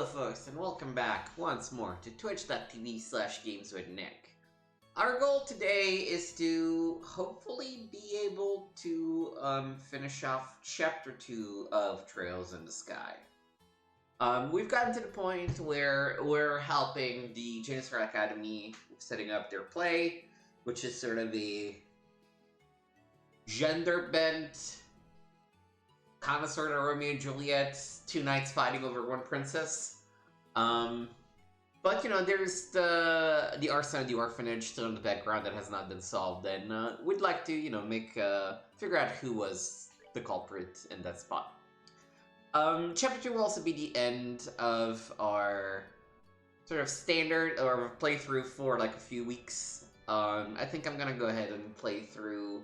folks, and welcome back once more to twitch.tv/gameswithnick. Our goal today is to hopefully be able to finish off Chapter 2 of Trails in the Sky. We've gotten to the point where we're helping the Janusrael Academy setting up their play, which is sort of a gender-bent, kind of sort of Romeo and Juliet, two knights fighting over one princess. But, you know, there's the arson of the orphanage still in the background that has not been solved, and we'd like to, you know, figure out who was the culprit in that spot. Chapter 2 will also be the end of our sort of standard or playthrough for like a few weeks. I think I'm gonna go ahead and play through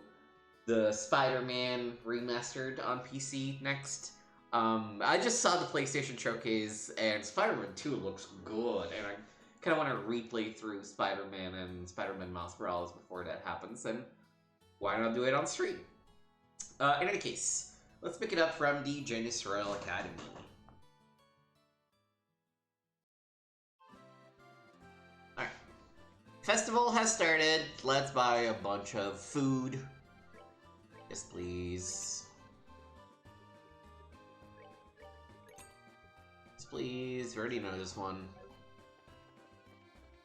the Spider-Man remastered on PC next. I just saw the PlayStation Showcase, and Spider-Man 2 looks good, and I kind of want to replay through Spider-Man and Spider-Man Miles Morales before that happens, and why not do it on stream? In any case, let's pick it up from the Janusrael Academy. Alright. Festival has started. Let's buy a bunch of food. Yes, please. Yes, please. We already know this one.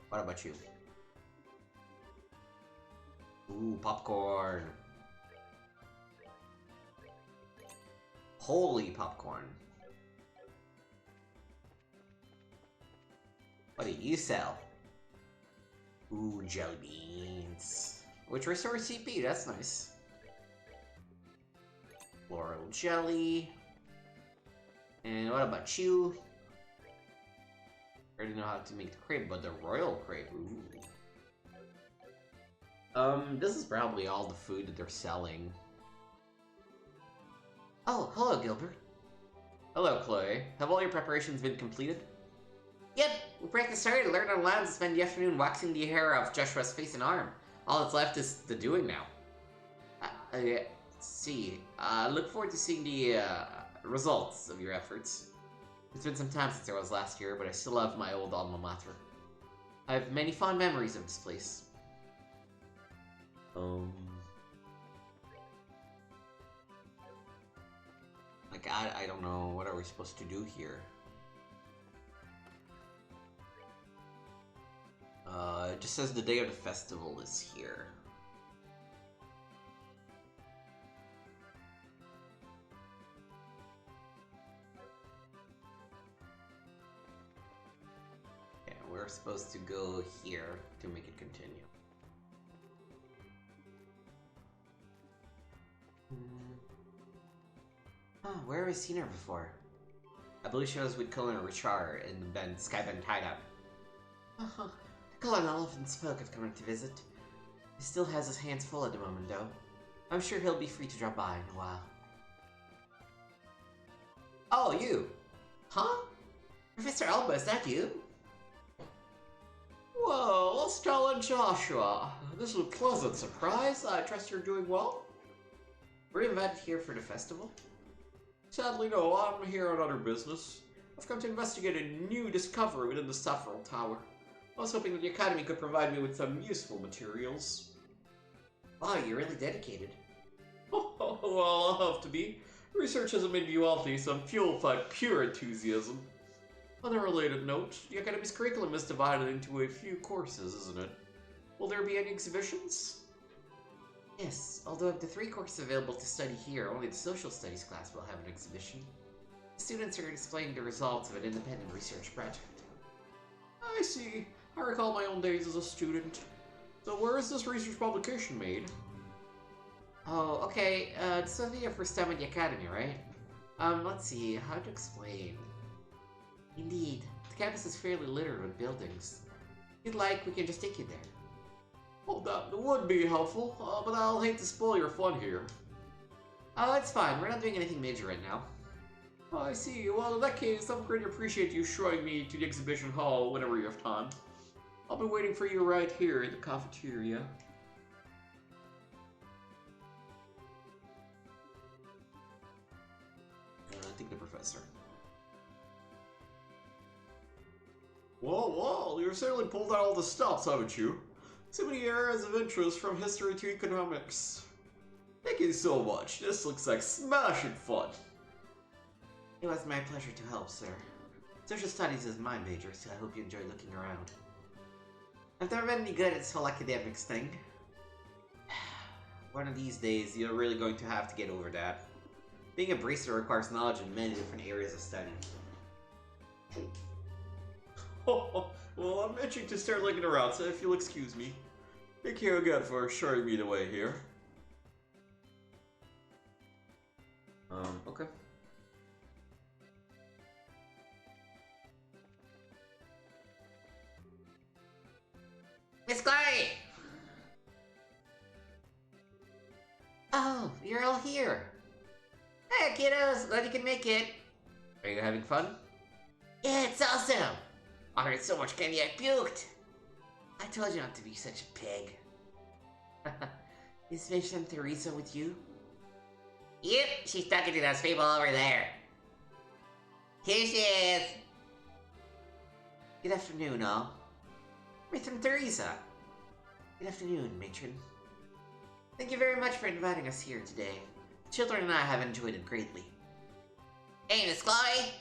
What about you? Ooh, popcorn. Holy popcorn. What do you sell? Ooh, jelly beans. Which restores CP, that's nice. Floral jelly. And what about you? I already know how to make the crepe, but the royal crepe, ooh. This is probably all the food that they're selling. Oh, hello, Gilbert. Hello, Chloe. Have all your preparations been completed? Yep, we practiced hard to learn our lines and spend the afternoon waxing the hair off Joshua's face and arm. All that's left is the doing now. Let's see. Look forward to seeing the results of your efforts. It's been some time since I was last year, but I still love my old alma mater. I have many fond memories of this place. Like, I don't know, what are we supposed to do here? It just says the day of the festival is here. Yeah, we're supposed to go here to make it continue. Oh, where have I seen her before? I believe she was with Colonel Richard in the Skybend hideout. The Colonel often spoke of coming to visit. He still has his hands full at the moment, though. I'm sure he'll be free to drop by in a while. Oh, you! Huh? Professor Elba, is that you? Well, Estelle Joshua. This is a pleasant surprise. I trust you're doing well? Were you invited here for the festival? Sadly, no. I'm here on other business. I've come to investigate a new discovery within the Saffron Tower. I was hoping that the Academy could provide me with some useful materials. Wow, you're really dedicated. Well, I'll have to be. Research hasn't made me wealthy, so I'm fueled by pure enthusiasm. On a related note, the Academy's curriculum is divided into a few courses, isn't it? Will there be any exhibitions? Yes, although of the 3 courses available to study here, only the Social Studies class will have an exhibition. The students are displaying the results of an independent research project. I see. I recall my own days as a student. So where is this research publication made? Oh, okay, this will be your first time at the Academy, right? Let's see, how to explain. Indeed, the campus is fairly littered with buildings. If you'd like, we can just take you there. Well, that would be helpful, but I'll hate to spoil your fun here. Oh, it's fine. We're not doing anything major right now. Oh, I see. Well, in that case, I'm going to appreciate you showing me to the exhibition hall whenever you have time. I'll be waiting for you right here in the cafeteria. I think the professor. Well, you've certainly pulled out all the stops, haven't you? So many areas of interest from history to economics. Thank you so much. This looks like smashing fun. It was my pleasure to help, sir. Social studies is my major, so I hope you enjoyed looking around. I've never been any good at this whole academics thing. One of these days, you're really going to have to get over that. Being a barista requires knowledge in many different areas of study. Well, I'm itching to start looking around, so if you'll excuse me. Thank you again for showing me the way here. Okay. Miss Clary! Oh, you're all here. Hey, kiddos, glad you can make it. Are you having fun? Yeah, it's awesome. I ate so much candy I puked. I told you not to be such a pig. Is Mission Teresa with you? Yep, she's talking to those people over there. Here she is. Good afternoon, all. Matron Teresa. Good afternoon, Matron. Thank you very much for inviting us here today. The children and I have enjoyed it greatly. Hey, Miss Chloe!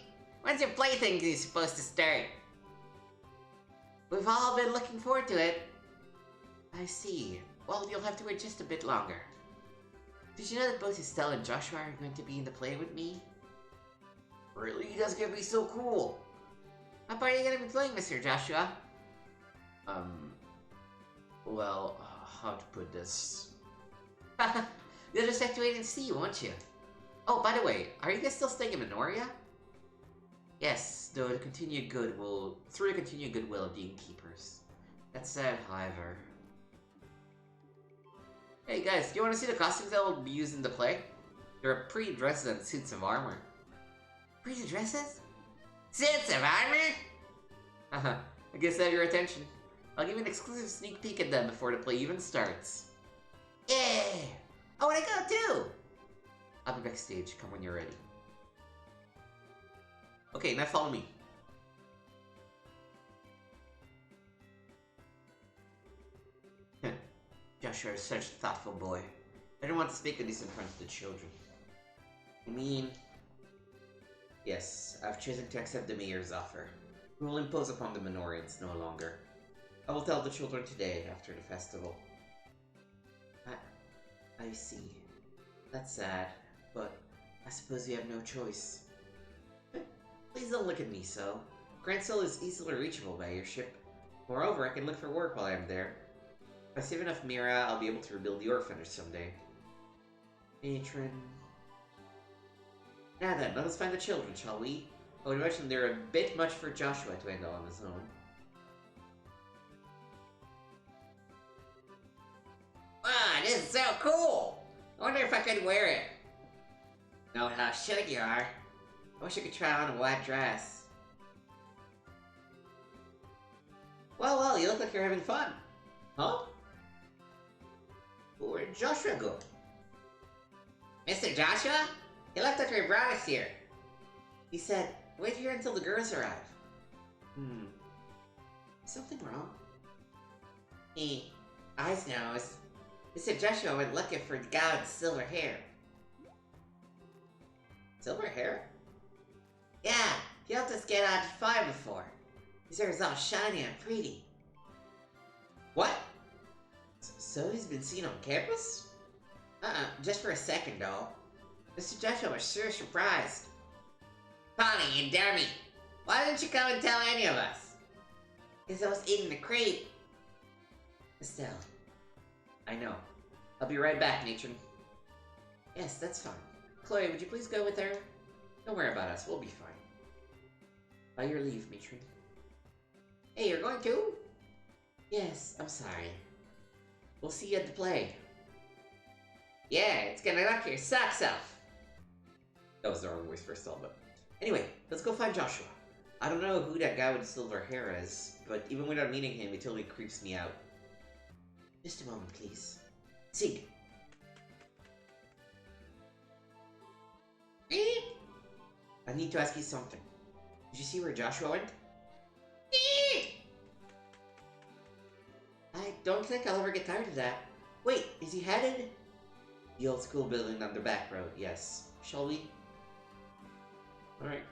When's your plaything supposed to start? We've all been looking forward to it. I see. Well, you'll have to wait just a bit longer. Did you know that both Estelle and Joshua are going to be in the play with me? Really? That's gonna be so cool! What part are you gonna be playing, Mr. Joshua? Well, how to put this? You'll just have to wait and see, won't you? Oh, by the way, are you guys still staying in Minoria? Yes, though the continued goodwill, through the continued goodwill of the innkeepers. That said, however... Hey guys, do you want to see the costumes that will be used in the play? There are pretty dresses and suits of armor. Pretty dresses? Suits of armor? Haha, I guess I have your attention. I'll give you an exclusive sneak peek at them before the play even starts. Yeah! I wanna go too! I'll be backstage, come when you're ready. Okay, now follow me. Joshua is such a thoughtful boy. I don't want to speak of this in front of the children. I mean... Yes, I've chosen to accept the mayor's offer. We will impose upon the Minorians no longer. I will tell the children today, after the festival. I see. That's sad, but I suppose you have no choice. Please don't look at me so. Gransel is easily reachable by your ship. Moreover, I can look for work while I'm there. If I save enough Mira, I'll be able to rebuild the orphanage someday. Matron... Now then, let us find the children, shall we? I would imagine they're a bit much for Joshua to handle on his own. Wow, this is so cool! I wonder if I could wear it. No, how shitty you are. I wish I could try on a white dress. Well, you look like you're having fun. Huh? Where'd Joshua go? Mr. Joshua? He looked like we brought us here. He said, wait here until the girls arrive. Something wrong? Eyes knows. Mr. Joshua went looking for the guy with silver hair. Silver hair? Yeah, he helped us get out of fire before. His hair is all shiny and pretty. What? So he's been seen on campus? Just for a second though. Mr. Joshua was sure surprised. Bonnie, you dare me! Why didn't you come and tell any of us? Because I was eating the crepe. Estelle. I know. I'll be right back, Matron. Yes, that's fine. Chloe, would you please go with her? Don't worry about us, we'll be fine. By your leave, Matron. Hey, you're going too? Yes, I'm sorry. We'll see you at the play. Yeah, it's gonna knock your socks off. That was the wrong voice for Estelle, but... Anyway, let's go find Joshua. I don't know who that guy with the silver hair is, but even without meeting him, he totally creeps me out. Just a moment, please. Sig. I need to ask you something. Did you see where Joshua went? don't think I'll ever get tired of that. Wait, is he headed? The old school building on the back road, yes. Shall we? Alright.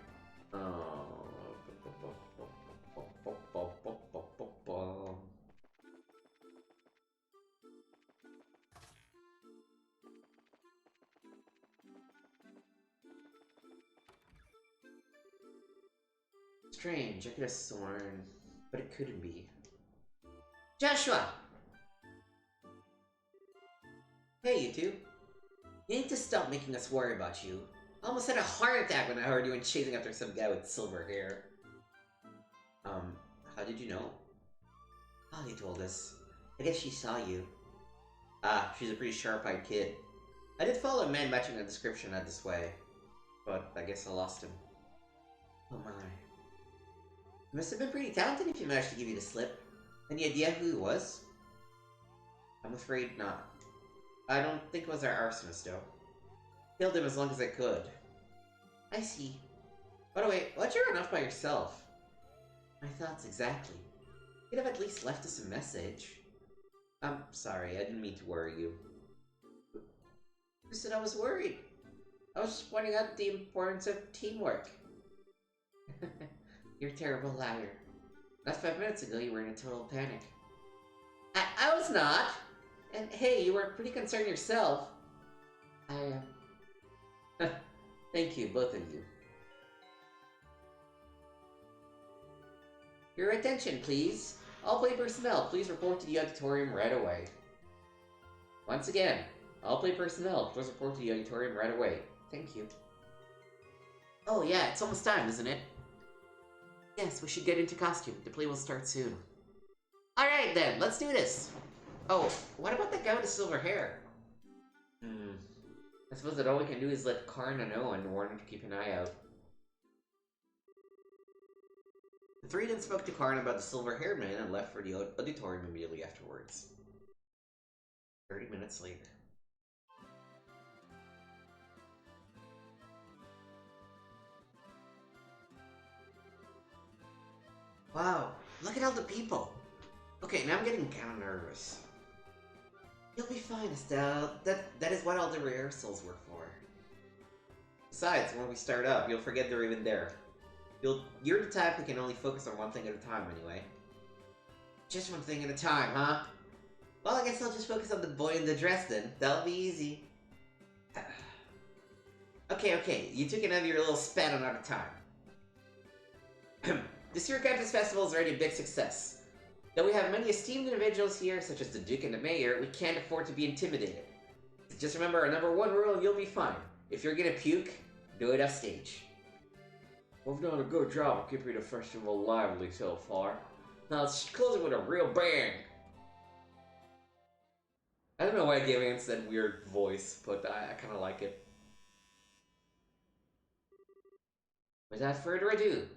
Strange, I could have sworn, but it couldn't be. Joshua! Hey, you two. You need to stop making us worry about you. I almost had a heart attack when I heard you went chasing after some guy with silver hair. How did you know? Holly told us. I guess she saw you. Ah, she's a pretty sharp-eyed kid. I did follow a man matching the description out this way, but I guess I lost him. Oh my. He must have been pretty talented if he managed to give you the slip. Any idea who he was? I'm afraid not. I don't think it was our arsonist, though. Killed him as long as I could. I see. By the way, why'd you run off by yourself? My thoughts exactly. You'd have at least left us a message. I'm sorry, I didn't mean to worry you. Who said I was worried? I was just pointing out the importance of teamwork. You're a terrible liar. Not 5 minutes ago, you were in a total panic. I was not! And hey, you were pretty concerned yourself. Thank you, both of you. Your attention, please. All play personnel, please report to the auditorium right away. Once again, all play personnel, please report to the auditorium right away. Thank you. Oh yeah, it's almost time, isn't it? Yes, we should get into costume. The play will start soon. Alright then, let's do this! Oh, what about that guy with the silver hair? I suppose that all we can do is let Karna know and warn her to keep an eye out. The three then spoke to Karna about the silver-haired man and left for the auditorium immediately afterwards. 30 minutes later. Wow, look at all the people! Okay, now I'm getting kind of nervous. You'll be fine, Estelle. That is what all the rehearsals were for. Besides, when we start up, you'll forget they're even there. You're the type who can only focus on one thing at a time, anyway. Just one thing at a time, huh? Well, I guess I'll just focus on the boy in the dress then. That'll be easy. Okay, you two can have your little spat another time. This year Campus Festival is already a big success. Though we have many esteemed individuals here, such as the Duke and the Mayor, we can't afford to be intimidated. Just remember our #1 rule and you'll be fine. If you're gonna puke, do it off stage. We've done a good job of keeping the festival lively so far. Now let's close it with a real bang! I don't know why I gave Ants that weird voice, but I kinda like it. Without further ado,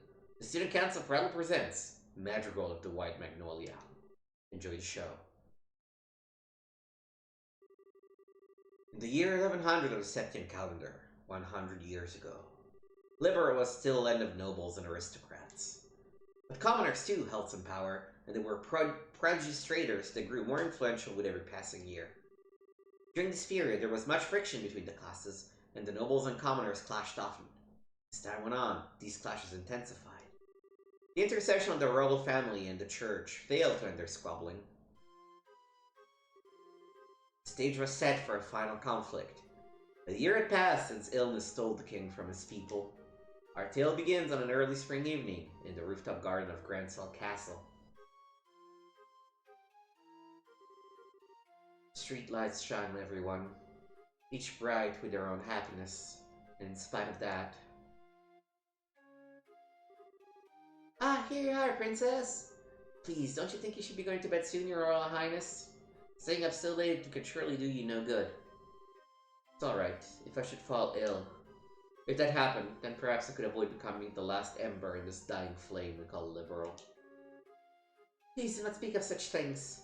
the Student Council proudly presents Madrigal of the White Magnolia. Enjoy the show. In the year 1100 of the Septian calendar, 100 years ago, Libera was still a land of nobles and aristocrats. But commoners too held some power, and they were prodigious traders that grew more influential with every passing year. During this period, there was much friction between the classes, and the nobles and commoners clashed often. As time went on, these clashes intensified. The intercession of the royal family and the church failed to end their squabbling. The stage was set for a final conflict. A year had passed since illness stole the king from his people. Our tale begins on an early spring evening in the rooftop garden of Grancel Castle. Street lights shine on everyone, each bright with their own happiness, and in spite of that... Ah, here you are, Princess! Please, don't you think you should be going to bed soon, Your Royal Highness? Staying up so late could surely do you no good. It's alright, if I should fall ill. If that happened, then perhaps I could avoid becoming the last ember in this dying flame we call Liberal. Please do not speak of such things.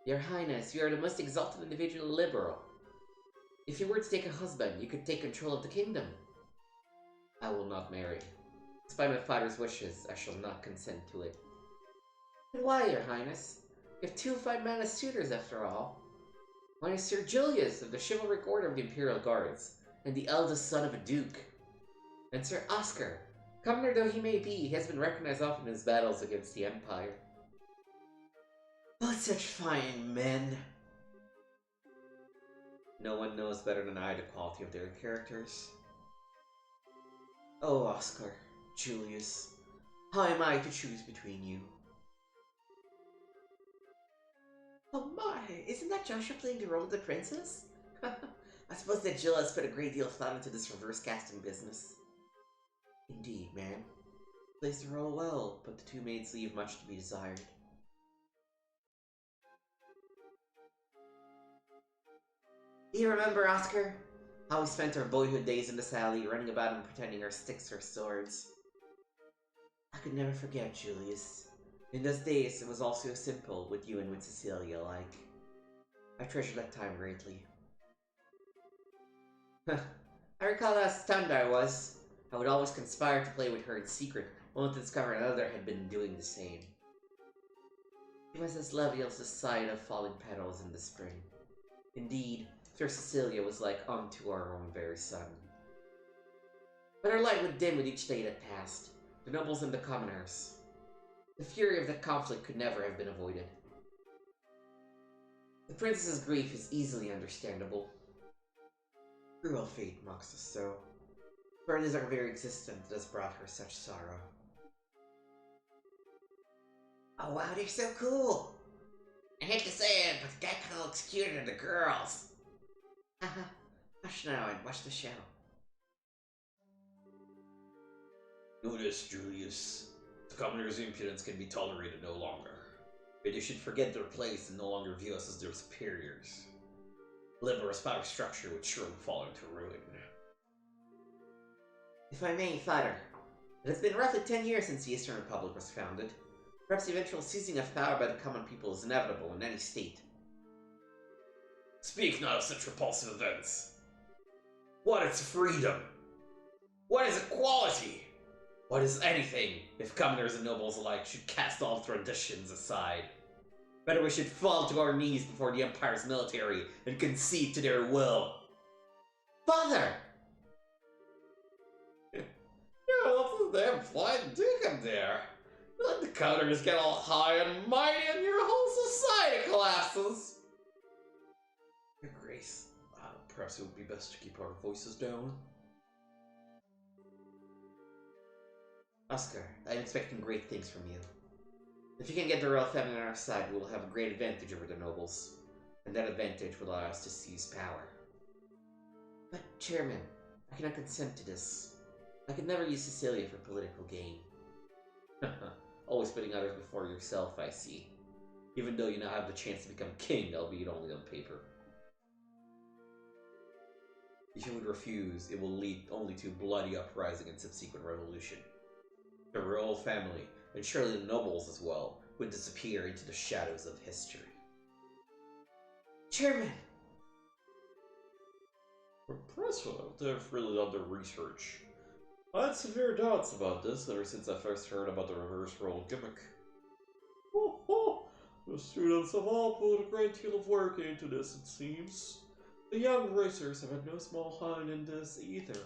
Your Highness, you are the most exalted individual Liberal. If you were to take a husband, you could take control of the kingdom. I will not marry. Despite my father's wishes, I shall not consent to it. But why, Your Highness? You have two fine-mannered suitors, after all. One is Sir Julius of the Chivalric Order of the Imperial Guards, and the eldest son of a duke. And Sir Oscar, commoner though he may be, he has been recognized often in his battles against the Empire. Both such fine men. No one knows better than I the quality of their characters. Oh, Oscar, Julius, how am I to choose between you? Oh my, isn't that Joshua playing the role of the princess? I suppose that Jill has put a great deal of thought into this reverse casting business. Indeed, man. Plays the role well, but the two maids leave much to be desired. Do you remember, Oscar? How we spent our boyhood days in this alley, running about and pretending our sticks were swords? I could never forget, Julius. In those days, it was all so simple, with you and with Cecilia alike. I treasure that time greatly. I recall how stunned I was. I would always conspire to play with her in secret, only to discover another had been doing the same. She was as lovely as the sight of falling petals in the spring. Indeed, Sir Cecilia was like unto our own very sun. But her light would dim with each day that passed, the nobles and the commoners. The fury of that conflict could never have been avoided. The princess's grief is easily understandable. Cruel fate mocks us so, for it is our very existence that has brought her such sorrow. Oh wow, they're so cool! I hate to say it, but the guy kinda looks cuter than the girls. Haha, hush now and watch the show. Know this, Julius. The commoner's impudence can be tolerated no longer. They should forget their place and no longer view us as their superiors. Liberous power structure would surely fall into ruin. If I may, Father, it has been roughly 10 years since the Eastern Republic was founded. Perhaps the eventual seizing of power by the common people is inevitable in any state. Speak not of such repulsive events. What is freedom? What is equality? What is anything if commoners and nobles alike should cast all traditions aside? Better we should fall to our knees before the Empire's military and concede to their will. Father! Yeah, that's a damn fine dick there. You let the commoners get all high and mighty and your whole society collapses. Your Grace, perhaps it would be best to keep our voices down. Oscar, I'm expecting great things from you. If you can get the royal family on our side, we will have a great advantage over the nobles, and that advantage will allow us to seize power. But, Chairman, I cannot consent to this. I could never use Cecilia for political gain. Always putting others before yourself, I see. Even though you now have the chance to become king, albeit only on paper. If you would refuse, it will lead only to bloody uprising and subsequent revolution. The royal family, and surely the nobles as well, would disappear into the shadows of history. Chairman! Impressive. They've really done their research. I had severe doubts about this ever since I first heard about the reverse role gimmick. Ho ho! The students have all put a great deal of work into this, it seems. The young racers have had no small hand in this either.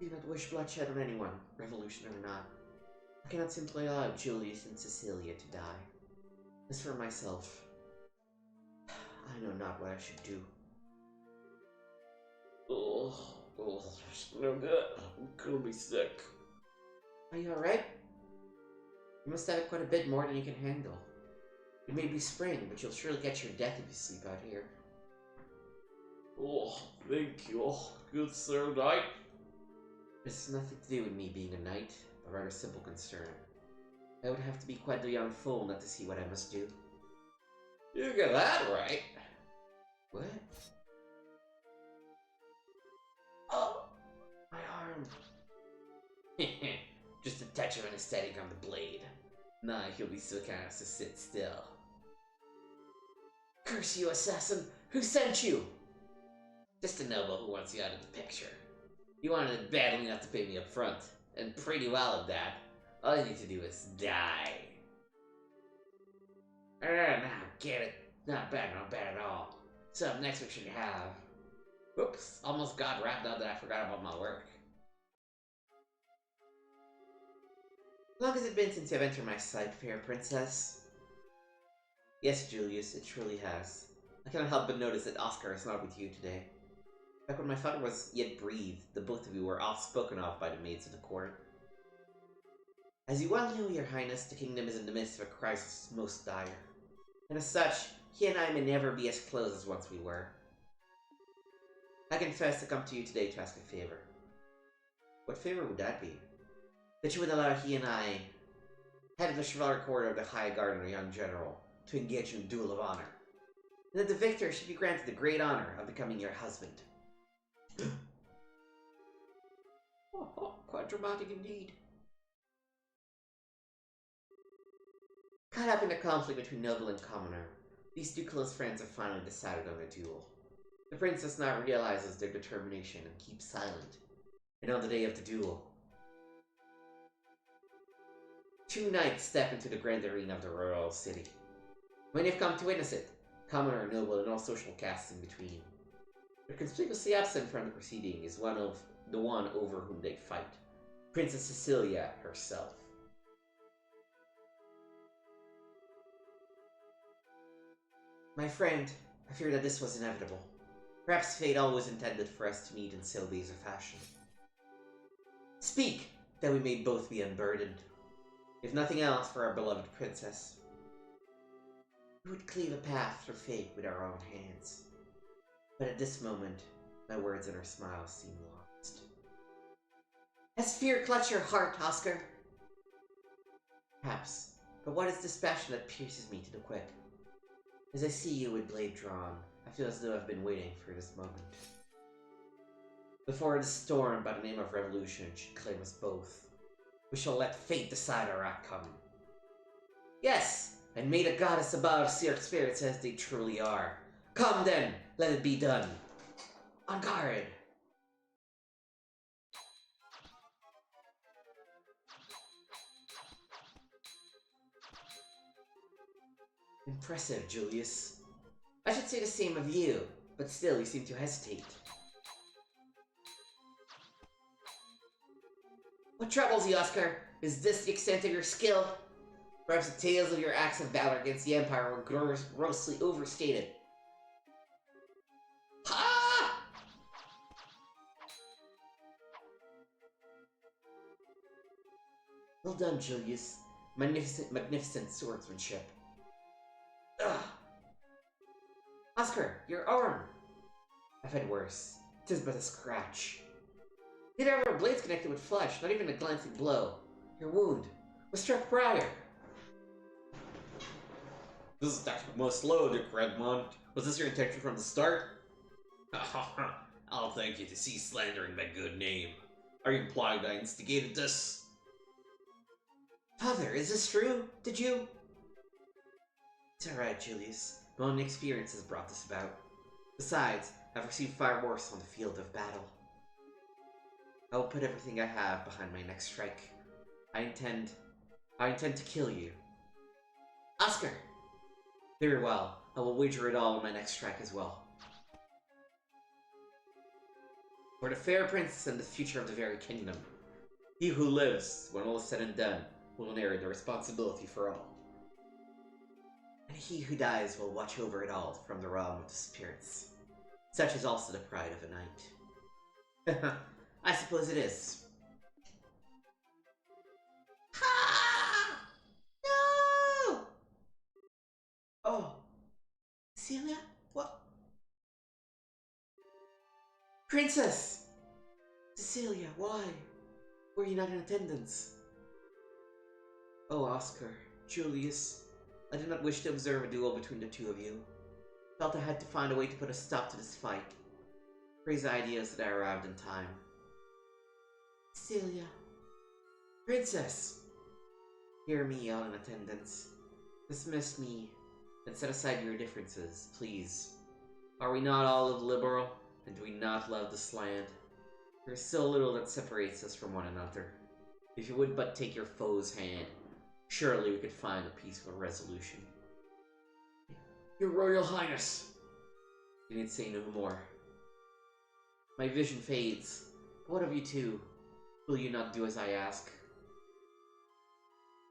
I do not wish bloodshed on anyone, revolution or not. I cannot simply allow Julius and Cecilia to die. As for myself, I know not what I should do. Oh, it's no good. I'm gonna be sick. Are you alright? You must have quite a bit more than you can handle. It may be spring, but you'll surely get your death if you sleep out here. Oh, thank you, good sir knight. This has nothing to do with me being a knight, but rather simple concern. I would have to be quite the young fool not to see what I must do. You get that right. What? Oh! My arm! Just a touch of anesthetic on the blade. Nah, he'll be so kind as to sit still. Curse you, assassin! Who sent you? Just a noble who wants you out of the picture. You wanted it badly enough to pay me up front, and pretty well at that. All you need to do is die. Now get it. Not bad at all. So up next we should have... Oops, almost got wrapped up that I forgot about my work. How long has it been since you have entered my sight, fair princess? Yes, Julius, it truly has. I cannot help but notice that Oscar is not with you today. Back when my father was yet breathed, the both of you were oft spoken of by the maids of the court. As you well know, your highness, the kingdom is in the midst of a crisis most dire. And as such, he and I may never be as close as once we were. I confess to come to you today to ask a favor. What favor would that be? That you would allow he and I, head of the chivalric order of the High Guard and a young general, to engage in a duel of honor. And that the victor should be granted the great honor of becoming your husband. Quite dramatic indeed. Caught up in a conflict between noble and commoner, these two close friends have finally decided on a duel. The princess now realizes their determination and keeps silent. And on the day of the duel, 2 knights step into the grand arena of the royal city. Many have come to witness it, commoner, noble, and all social castes in between. But conspicuously absent from the proceeding is the one over whom they fight, Princess Cecilia herself. My friend, I fear that this was inevitable. Perhaps fate always intended for us to meet in so base a fashion. Speak, that we may both be unburdened. If nothing else, for our beloved princess. We would cleave a path through fate with our own hands. But at this moment, my words and her smile seem lost. Has fear clutched your heart, Oscar? Perhaps, but what is this passion that pierces me to the quick? As I see you with blade drawn, I feel as though I've been waiting for this moment. Before the storm by the name of revolution should claim us both, we shall let fate decide our outcome. Yes, and may the goddess above see our spirits as they truly are. Come then, let it be done. On guard! Impressive, Julius. I should say the same of you, but still you seem to hesitate. What troubles you, Oscar? Is this the extent of your skill? Perhaps the tales of your acts of valor against the Empire were grossly overstated. Ha! Well done, Julius. Magnificent swordsmanship. Ugh. Oscar, your arm! I've had worse. 'Tis but a scratch. Neither of our blades connected with flesh, not even a glancing blow. Your wound was struck prior. This is actually most slow, Dick Redmond. Was this your intention from the start? I'll thank you to cease slandering my good name. Are you implying that I instigated this? Father, is this true? Did you? It's alright, Julius. My own experience has brought this about. Besides, I've received far worse on the field of battle. I will put everything I have behind my next strike. I intend to kill you. Oscar! Very well. I will wager it all on my next strike as well. For the fair princess and the future of the very kingdom. He who lives, when all is said and done, will inherit the responsibility for all. And he who dies will watch over it all from the realm of the spirits. Such is also the pride of a knight. I suppose it is. Ha! No! Oh. Celia? What? Princess! Cecilia, why? Were you not in attendance? Oh, Oscar, Julius, I did not wish to observe a duel between the two of you. Felt I had to find a way to put a stop to this fight. Praise ideas that I arrived in time. Celia. Princess! Hear me, all in attendance. Dismiss me, and set aside your differences, please. Are we not all of liberal, and do we not love this land? There is so little that separates us from one another. If you would but take your foe's hand, surely we could find a peaceful resolution. Your Royal Highness! You need say no more. My vision fades. What of you two? Will you not do as I ask?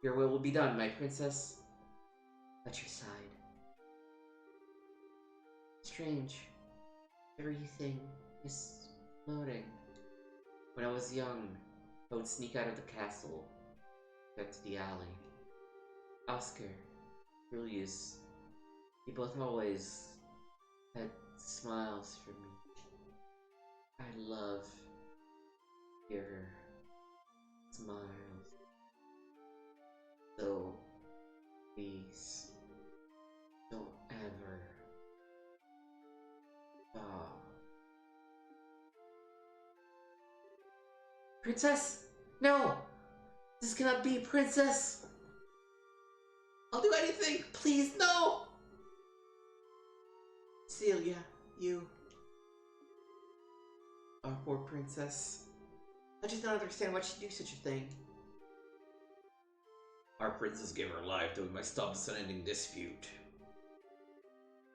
Your will be done, my princess. At your side. Strange. Everything is floating. When I was young, I would sneak out of the castle, back to the alley. Oscar, Julius, you both always had smiles for me. I love your smiles. So, please, don't ever stop. Princess? No! This cannot be, Princess! I'll do anything! Please, no! Celia, you... Our poor princess. I just don't understand why she'd do such a thing. Our princess gave her life that we might stop this unending dispute.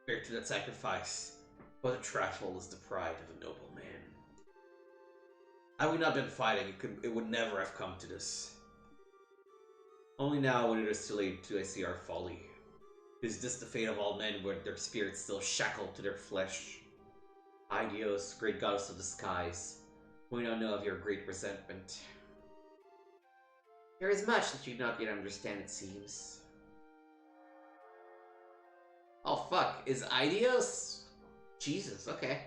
Fair to that sacrifice, but a trifle is the pride of a noble man. Had we not been fighting, it would never have come to this. Only now, when it is too late, do I see our folly. Is this the fate of all men, with their spirits still shackled to their flesh? Aidios, great goddess of the skies, we now know of your great resentment. There is much that you do not yet understand, it seems. Oh fuck, is Aidios? Jesus, okay.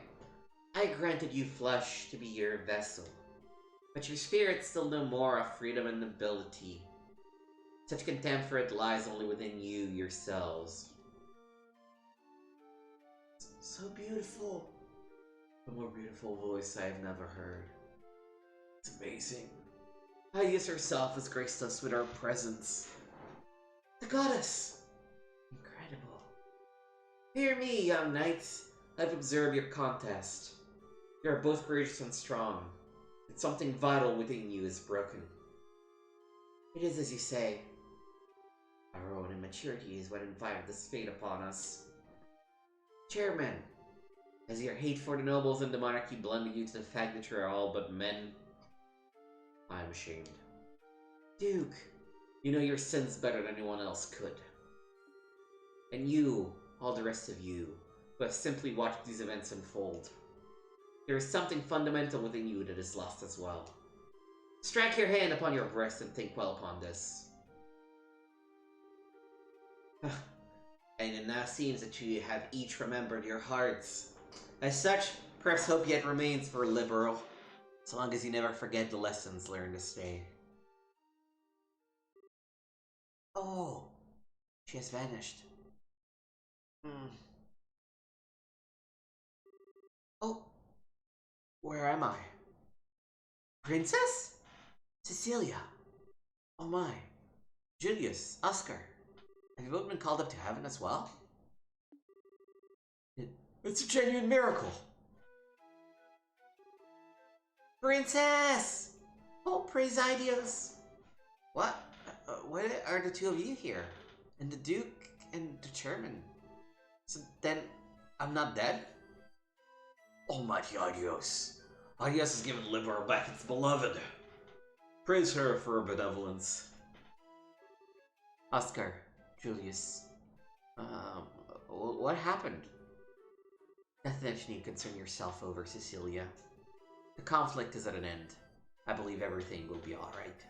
I granted you flesh to be your vessel, but your spirit still know more of freedom and nobility. Such contempt for it lies only within you yourselves. So beautiful. A more beautiful voice I have never heard. It's amazing. Aidios herself has graced us with our presence. The goddess! Incredible. Hear me, young knights. I've observed your contest. You are both courageous and strong. But something vital within you is broken. It is as you say. Our own immaturity is what invited this fate upon us. Chairman, has your hate for the nobles and the monarchy blinded you to the fact that you are all but men? I am ashamed. Duke, you know your sins better than anyone else could. And you, all the rest of you, who have simply watched these events unfold. There is something fundamental within you that is lost as well. Strike your hand upon your breast and think well upon this. And it now seems that you have each remembered your hearts. As such, perhaps hope yet remains for a liberal, so long as you never forget the lessons learned this day. Oh, she has vanished. Oh, where am I? Princess? Cecilia. Oh my. Julius, Oscar. Have you both been called up to heaven as well? It's a genuine miracle. Princess! Oh, praise Aidios. What? Why are the two of you here? And the Duke and the Chairman? So then, I'm not dead? Almighty Aidios. Aidios has given Liberl back its beloved. Praise her for her benevolence. Oscar, Julius, what happened? Nothing that you need to concern yourself over, Cecilia. The conflict is at an end. I believe everything will be alright.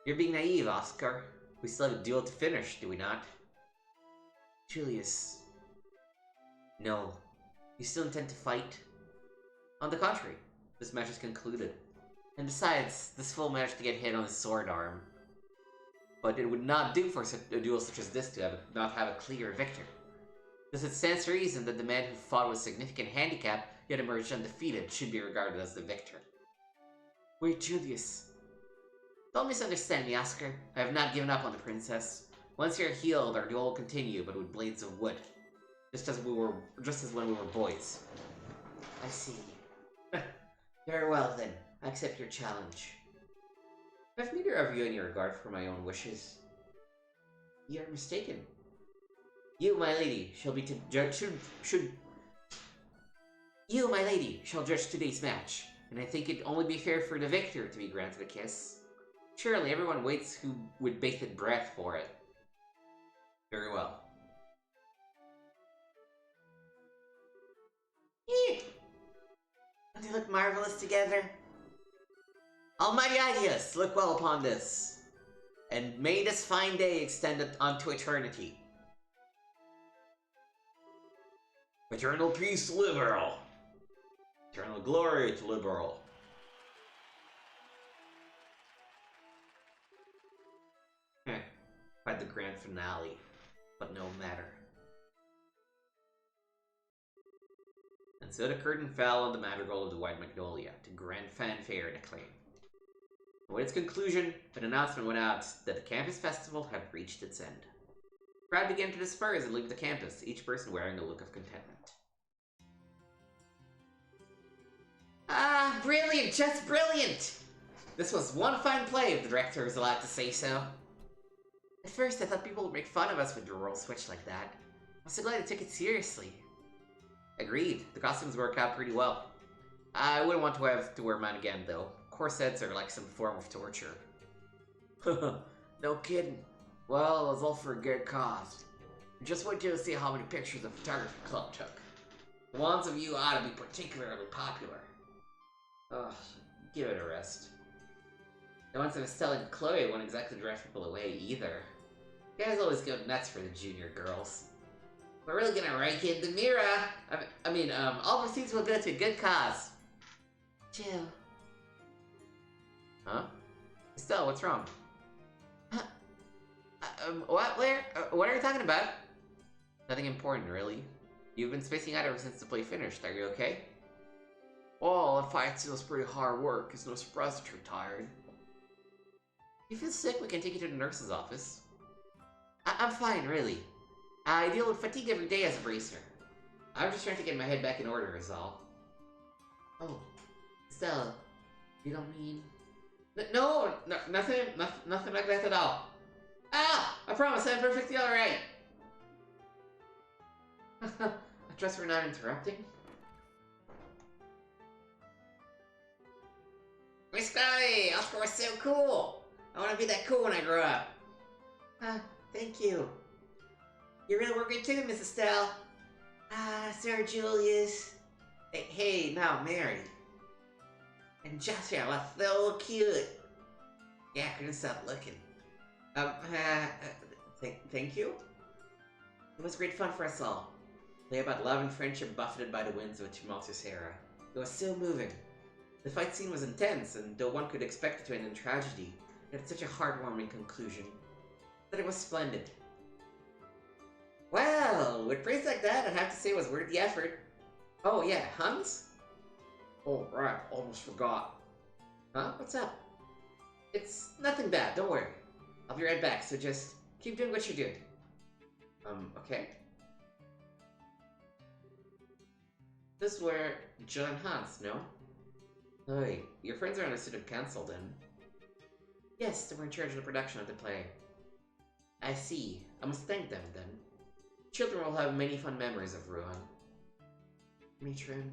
You're being naive, Oscar. We still have a duel to finish, do we not? Julius. No. You still intend to fight? On the contrary, this match is concluded. And besides, this fool managed to get hit on his sword arm. But it would not do for a duel such as this to not have a clear victor. Thus it stands to reason that the man who fought with significant handicap, yet emerged undefeated, should be regarded as the victor. Wait, Julius. Don't misunderstand me, Oscar. I have not given up on the princess. Once you're healed, our duel will continue, but with blades of wood. Just as when we were boys. I see. Very well then. I accept your challenge. Have neither of you any regard for my own wishes? You are mistaken. You, my lady, shall be to judge. You, my lady, shall judge today's match, and I think it'd only be fair for the victor to be granted a kiss. Surely everyone waits who with bated breath for it. Very well. Don't they look marvelous together? Almighty Ideas, look well upon this, and may this fine day extend unto eternity. Eternal peace, Liberal. Eternal glory to Liberal. Quite the grand finale, but no matter. And so the curtain fell on the madrigal of the White Magnolia, to grand fanfare and acclaim. And with its conclusion, an announcement went out that the campus festival had reached its end. The crowd began to disperse and leave the campus, each person wearing a look of contentment. Ah, brilliant, just brilliant! This was one fine play, if the director was allowed to say so. At first, I thought people would make fun of us with the roll switch like that. I'm so glad I took it seriously. Agreed. The costumes work out pretty well. I wouldn't want to have to wear mine again, though. Corsets are like some form of torture. No kidding. Well, it was all for a good cause. Just wait till you see how many pictures the photography club took. The ones of you ought to be particularly popular. Ugh, give it a rest. The ones I was telling Chloe won't exactly drive people away either. You guys always go nuts for the junior girls. We're really gonna rake in the mirror. All proceeds will go to a good cause. Chill. Huh? Estelle, what's wrong? What, Blair? What are you talking about? Nothing important, really. You've been spacing out ever since the play finished. Are you okay? Well, the fight feels pretty hard work. It's no surprise that you're tired. If you feel sick, we can take you to the nurse's office. I'm fine, really. I deal with fatigue every day as a bracer. I'm just trying to get my head back in order, is all. Oh, Stella, you don't mean... No, nothing like that at all. Ah, I promise I'm perfectly alright. I trust we're not interrupting. Miss Chloe, Oscar was so cool. I want to be that cool when I grow up. Thank you. You're really working too, Mrs. Stell. Sir Julius. Hey, now Mary. And Joshua was so cute. Yeah, I couldn't stop looking. Thank you? It was great fun for us all. Play about love and friendship buffeted by the winds of a tumultuous era. It was so moving. The fight scene was intense, and though one could expect it to end in tragedy, it had such a heartwarming conclusion. That it was splendid. Well, with praise like that, I'd have to say it was worth the effort. Oh yeah, Hans? Oh, right, almost forgot. Huh? What's up? It's nothing bad, don't worry. I'll be right back, so just keep doing what you're doing. Okay. This were John Hans, no? Hey, your friends are on the student council then? Yes, they were in charge of the production of the play. I see. I must thank them then. Children will have many fun memories of Ruan. Matron.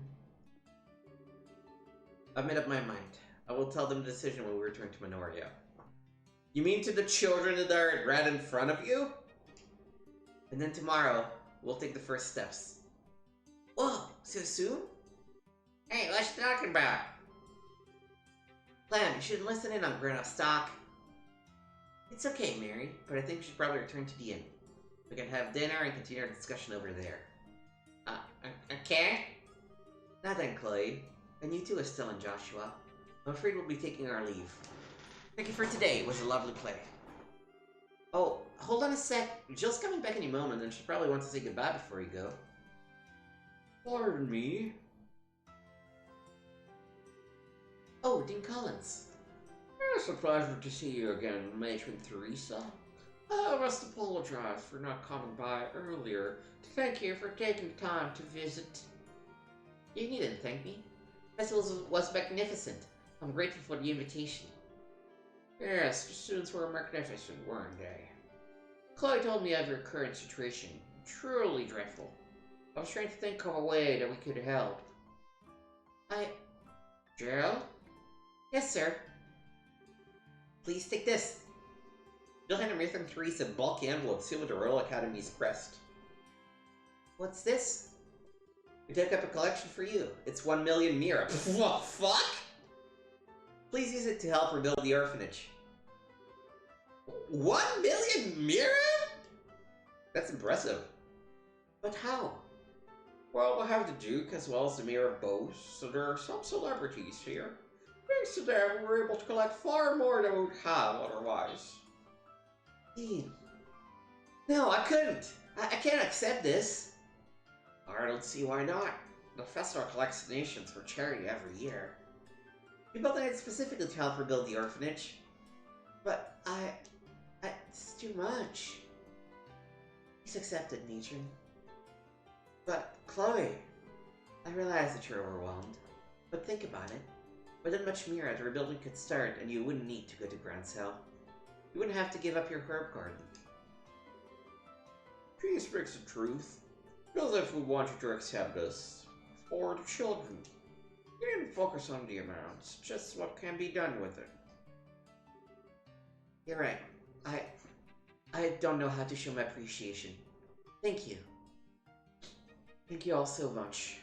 I've made up my mind. I will tell them the decision when we return to Minoria. You mean to the children that are right in front of you? And then tomorrow, we'll take the first steps. Whoa, so soon? Hey, what's you talking about? Clem, you should listen in on grown-up talk. It's okay, Mary, but I think we should probably return to the inn. We can have dinner and continue our discussion over there. Okay? Now then, Chloe. And you too, Estelle and Joshua. I'm afraid we'll be taking our leave. Thank you for today. It was a lovely play. Oh, hold on a sec. Jill's coming back any moment, and she probably wants to say goodbye before you go. Pardon me? Oh, Dean Collins. It's a pleasure to see you again, Matron Teresa. I must apologize for not coming by earlier to thank you for taking time to visit. You needn't thank me. The festival was magnificent. I'm grateful for the invitation. Yes, the students were magnificent, weren't they? Chloe told me of your current situation. Truly dreadful. I was trying to think of a way that we could help. Gerald? Yes, sir. Please take this. You'll hand Mithra and Teresa a bulky envelope sealed with the Royal Academy's crest. What's this? We took up a collection for you. It's 1 million Mira. What fuck? Please use it to help rebuild the orphanage. 1 million Mira? That's impressive. But how? Well, we'll have the Duke as well as the Mayor of Bose, so there are some celebrities here. Thanks to them, we were able to collect far more than we would have otherwise. Dean. No, I couldn't. I can't accept this. I don't see why not. The festival collects donations for charity every year. We built it specifically to help rebuild the orphanage. But it's too much. He's accepted, Matron. But, Chloe, I realize that you're overwhelmed. But think about it. Within much Mira, the rebuilding could start and you wouldn't need to go to Grand Cell. You wouldn't have to give up your herb garden. She speaks the truth. As if we wanted to accept us. For the children. We didn't focus on the amounts, just what can be done with it. You're right. I don't know how to show my appreciation. Thank you. Thank you all so much.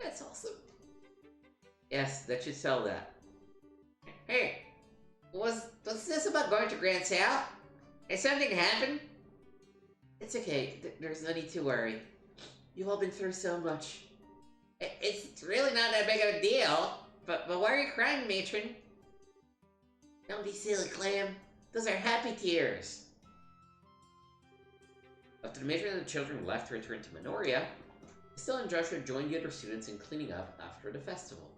That's awesome. Yes, that should sell that. Hey, was this about going to Grand Sal? Has something happened? It's okay. There's no need to worry. You've all been through so much. It's really not that big of a deal. But why are you crying, Matron? Don't be silly, Clam. Those are happy tears. After the matron and the children left to return to Minoria, Estelle and Joshua joined the other students in cleaning up after the festival.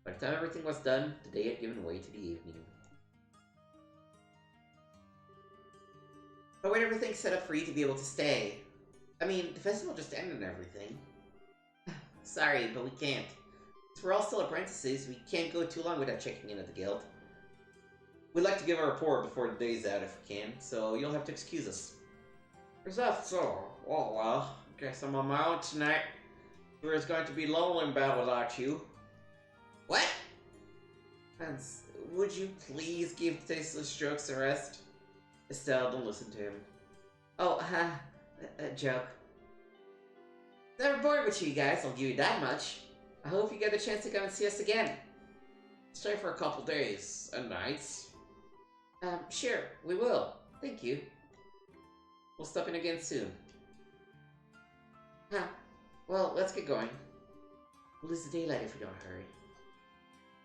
By the time everything was done, the day had given way to the evening. But when everything's set up for you to be able to stay. I mean, the festival just ended and everything. Sorry, but we can't. Since we're all still apprentices, we can't go too long without checking in at the guild. We'd like to give a report before the day's out if we can, so you'll have to excuse us. Is that so? Oh well, guess I'm on my own tonight. Sure it's going to be lonely in bed without you. What? Hans, would you please give tasteless jokes a rest? Estelle, don't listen to him. Oh, a joke. Never bored with you guys, I'll give you that much. I hope you get the chance to come and see us again. Stay for a couple days and nights. Sure, we will. Thank you. We'll stop in again soon. Huh. Well, let's get going. We'll lose the daylight if we don't hurry.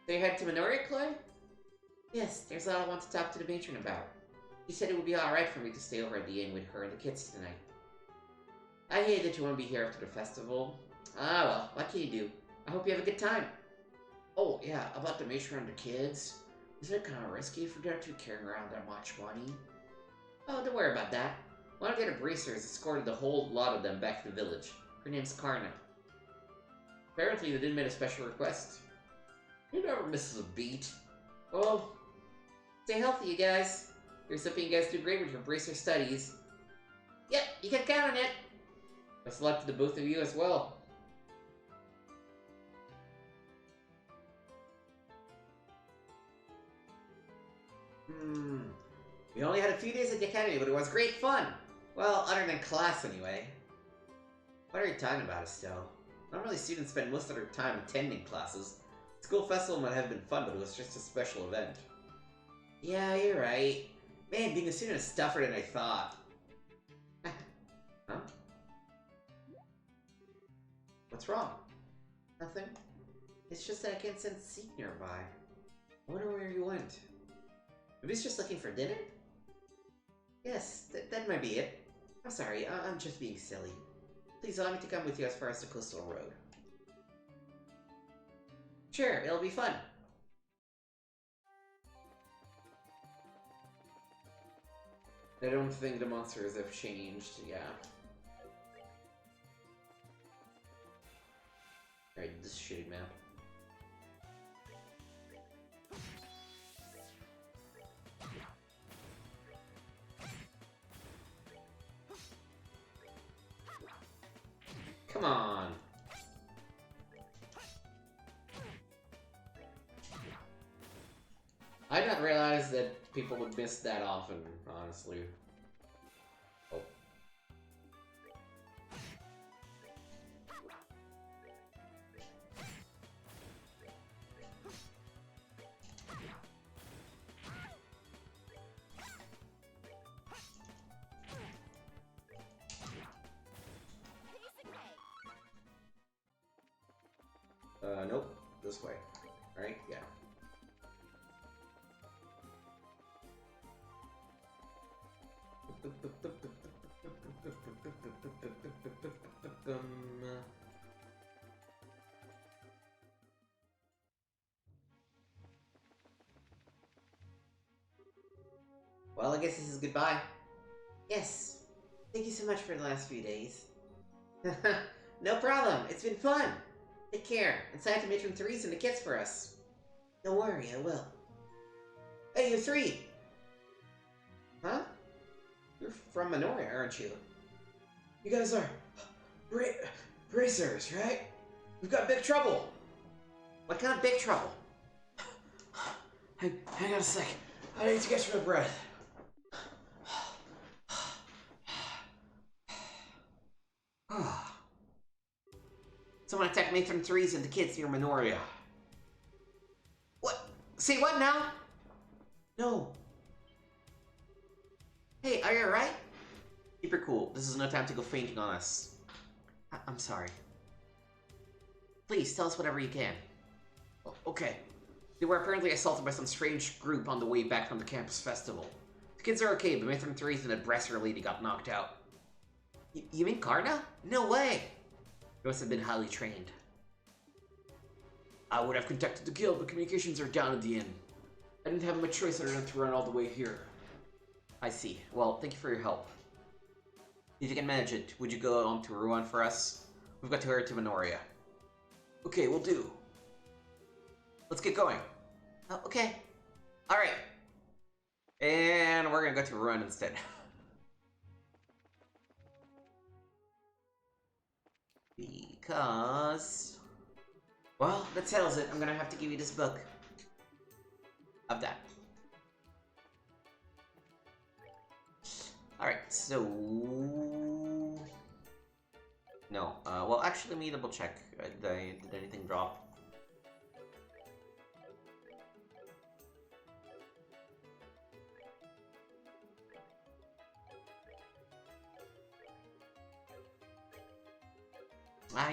So you head to Minoria, Chloe? Yes, there's a lot I want to talk to the matron about. She said it would be alright for me to stay over at the inn with her and the kids tonight. I hate that you won't be here after the festival. Ah well, what can you do? I hope you have a good time. Oh yeah, about the matron and the kids. Isn't it kind of risky for them to be carrying around that much money? Oh, don't worry about that. One of the other bracers escorted the whole lot of them back to the village. Her name's Karna. Apparently they didn't make a special request. He never misses a beat. Well, stay healthy, you guys. Here's hoping you guys do great with your bracer studies. Yep, you can count on it. Best of luck to the both of you as well. We only had a few days at the academy, but it was great fun. Well, other than class anyway. What are you talking about, Estelle? Normally students spend most of their time attending classes. School festival might have been fun, but it was just a special event. Yeah, you're right. Man, being a student is tougher than I thought. Huh? What's wrong? Nothing. It's just that I can't sense Seek nearby. I wonder where you went. Maybe he's just looking for dinner? Yes, that might be it. I'm sorry, I'm just being silly. Please allow me to come with you as far as the coastal road. Sure, it'll be fun. I don't think the monsters have changed, yeah. Alright, this shitty map. come on. I did not realize that people would miss that often, honestly. Oh. Nope. This way. Right? Yeah. Well, I guess this is goodbye. Yes. Thank you so much for the last few days. No problem. It's been fun. Take care. And say hi to Matron Therese and the kids for us. Don't worry, I will. Hey, you three! Huh? You're from Minoria, aren't you? You guys are bracers, right? We've got big trouble. What kind of big trouble? Hang on a sec. I need to catch my breath. Someone attacked Matron Therese and the kids near Minoria. What? Say what now? No. Hey, are you alright? Keep her cool. This is no time to go fainting on us. I'm sorry. Please, tell us whatever you can. Okay. They were apparently assaulted by some strange group on the way back from the campus festival. The kids are okay, but Matron Therese and that Bresser lady got knocked out. You mean Karna? No way! They must have been highly trained. I would have contacted the guild, but communications are down at the inn. I didn't have much choice other than to run all the way here. I see. Well, thank you for your help. If you can manage it, would you go on to Ruan for us? We've got to hurry to Minoria. Okay, we'll do. Let's get going. Okay. Alright. And we're gonna go to Ruan instead. Because... well, that settles it. I'm gonna have to give you this book. Of that. Alright, so... no. Well, actually, let me double check. Did anything drop?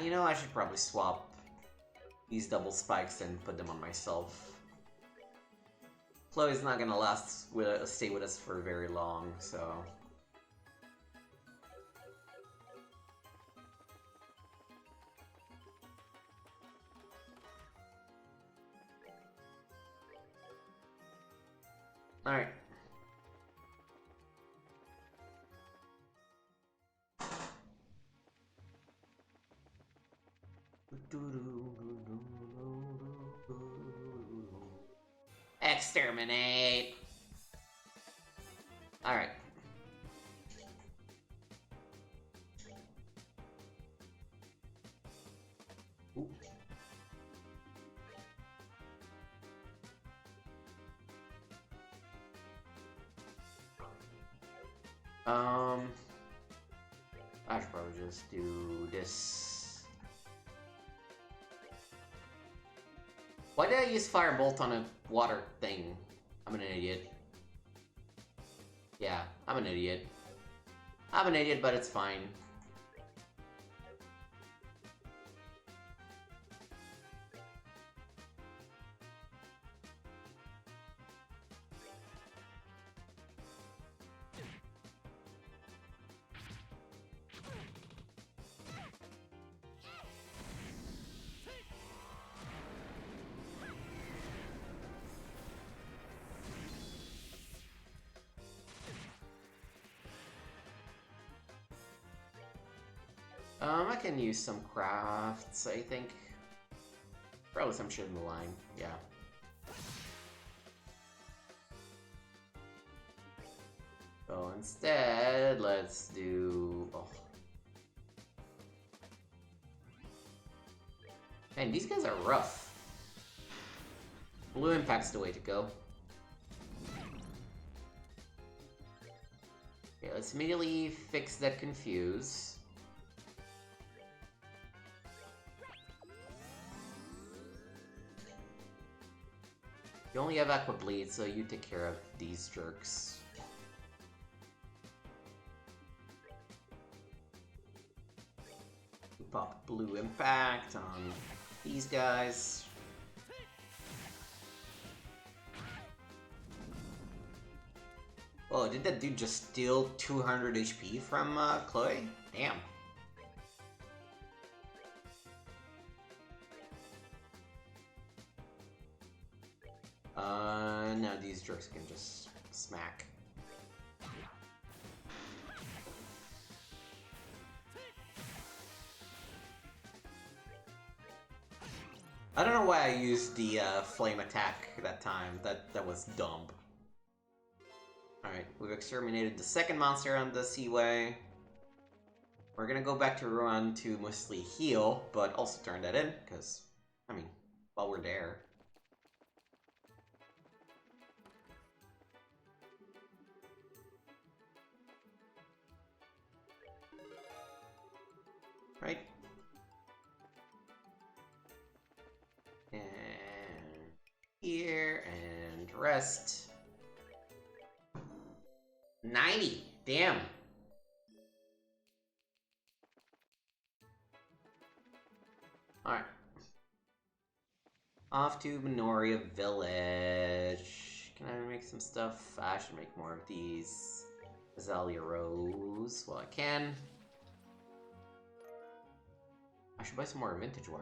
You know, I should probably swap these double spikes and put them on myself. Chloe's not gonna stay with us for very long, so... alright. Exterminate! Alright. I should probably just do this. Why did I use Firebolt on a water thing? I'm an idiot. Yeah, I'm an idiot. I'm an idiot, but it's fine. I can use some crafts, I think. Probably some shit in the line, yeah. So instead, let's do... oh. Man, these guys are rough. Blue Impact's the way to go. Okay, let's immediately fix that Confuse. You only have Aqua Bleed, so you take care of these jerks. Pop Blue Impact on these guys. Oh, did that dude just steal 200 HP from Chloe? Damn. No, these jerks can just smack. I don't know why I used the flame attack that time. That was dumb. Alright, we've exterminated the second monster on the Seaway. We're gonna go back to Ruan to mostly heal, but also turn that in, because, I mean, while we're there. Right? And here, and rest. 90! Damn! Alright. Off to Minoria Village. Can I make some stuff? I should make more of these. Azalea Rose. Well, I can. I should buy some more vintage wine.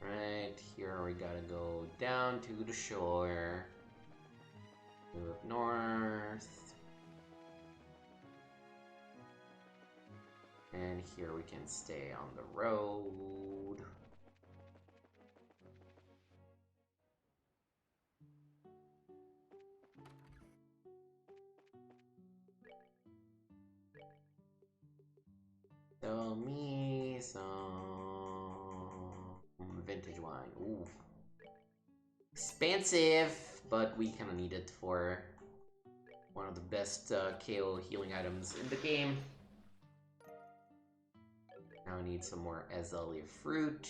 Right, here we gotta go down to the shore. Move up north. And here we can stay on the road. Sell me some vintage wine. Ooh. Expensive, but we kind of need it for one of the best KO healing items in the game. Now I need some more Azalea fruit.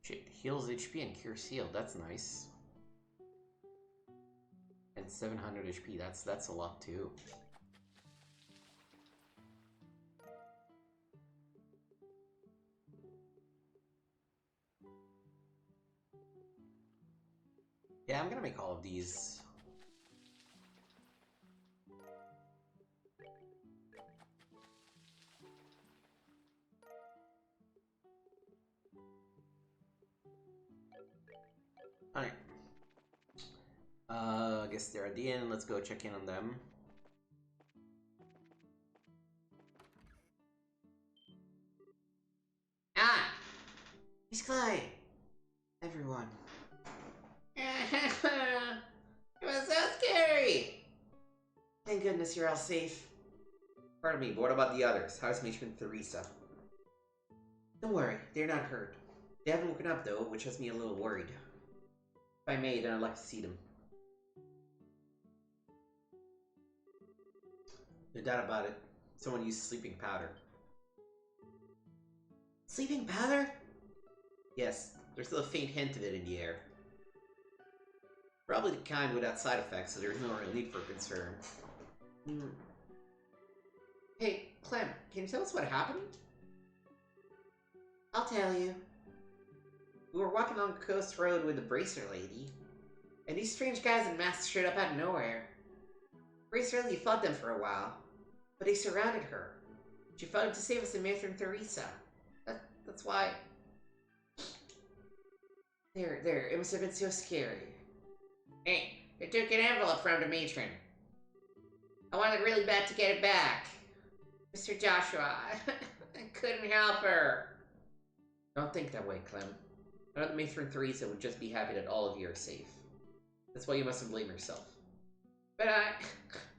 Shit, heals HP and cures heal. That's nice. And 700 HP. That's a lot too. Yeah, I'm gonna make all of these. Alright. I guess they're at the end. Let's go check in on them. Ah! He's Chloe! Everyone. It was so scary! Thank goodness you're all safe. Pardon me, but what about the others? How's Matron Theresa? Don't worry, they're not hurt. They haven't woken up though, which has me a little worried. If I may, then I'd like to see them. No doubt about it. Someone used sleeping powder. Sleeping powder? Yes, there's still a faint hint of it in the air. Probably the kind without side effects, so there's no real need for concern. Hey, Clem, can you tell us what happened? I'll tell you. We were walking on Coast Road with the Bracer Lady, and these strange guys in masks showed up out of nowhere. Bracer Lady fought them for a while, but they surrounded her. She fought to save us and Matron Theresa. That's why... There, it must have been so scary. Hey, they took an envelope from the matron. I wanted really bad to get it back. Mr. Joshua, I couldn't help her. Don't think that way, Clem. I know the Matron Theresa would just be happy that all of you are safe. That's why you mustn't blame yourself. But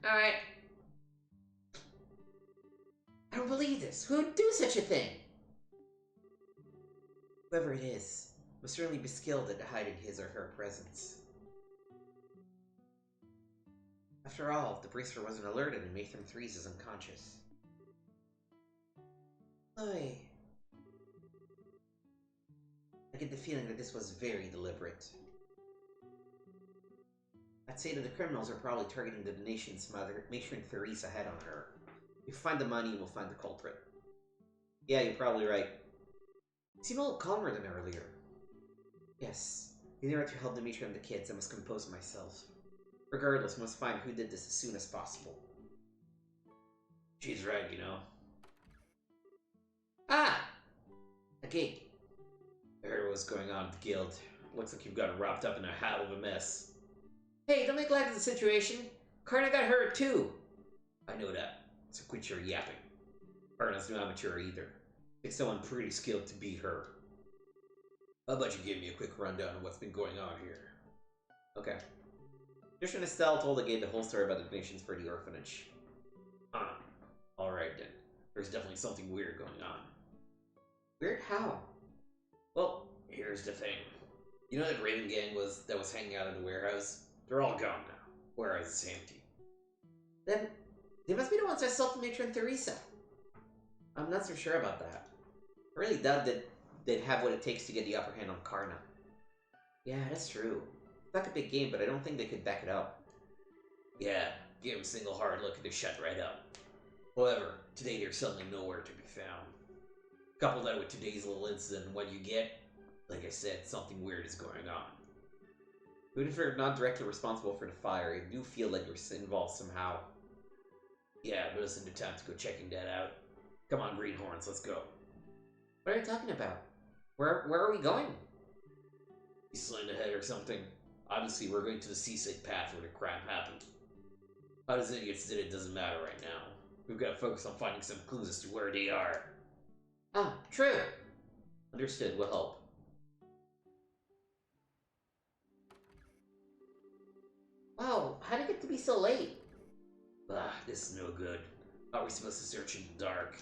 I don't believe this. Who would do such a thing? Whoever it is must certainly be skilled at hiding his or her presence. After all, the bracelet wasn't alerted and Matron Theresa's unconscious. I get the feeling that this was very deliberate. I'd say that the criminals are probably targeting the donations Matron Theresa had on her. If you find the money, we'll find the culprit. Yeah, you're probably right. You seem a little calmer than earlier. Yes, in order to help Dimitri and the kids, I must compose myself. Regardless, we must find who did this as soon as possible. She's right, you know. Ah! A gate. I heard what's going on with the guild. Looks like you've gotten wrapped up in a hell of a mess. Hey, don't make light of the situation. Karna got hurt too. I know that, so quit your yapping. Karna's no amateur either. Takes someone pretty skilled to beat her. How about you give me a quick rundown of what's been going on here? Okay. Trisha and Estelle told the gate the whole story about the donations for the orphanage. Alright then. There's definitely something weird going on. Weird how? Well, here's the thing. You know that Raven gang that was hanging out in the warehouse? They're all gone now. Warehouse is empty. Then, they must be the ones that assaulted Matron Theresa. I'm not so sure about that. I really doubt that they'd have what it takes to get the upper hand on Karna. Yeah, that's true. It's like a big game, but I don't think they could back it up. Yeah, give them a single hard look and they shut right up. However, today they're suddenly nowhere to be found. Couple that with today's little incident, and what you get, like I said, something weird is going on. Even if you're not directly responsible for the fire, you do feel like you're involved somehow. Yeah, but isn't the time to go checking that out? Come on, Greenhorns, let's go. What are you talking about? Where are we going? Eastland ahead or something. Obviously, we're going to the seaside path where the crime happened. How those idiots did it doesn't matter right now. We've got to focus on finding some clues as to where they are. Ah, true. Understood, will help. Wow, how did it get to be so late? This is no good. How are we supposed to search in the dark?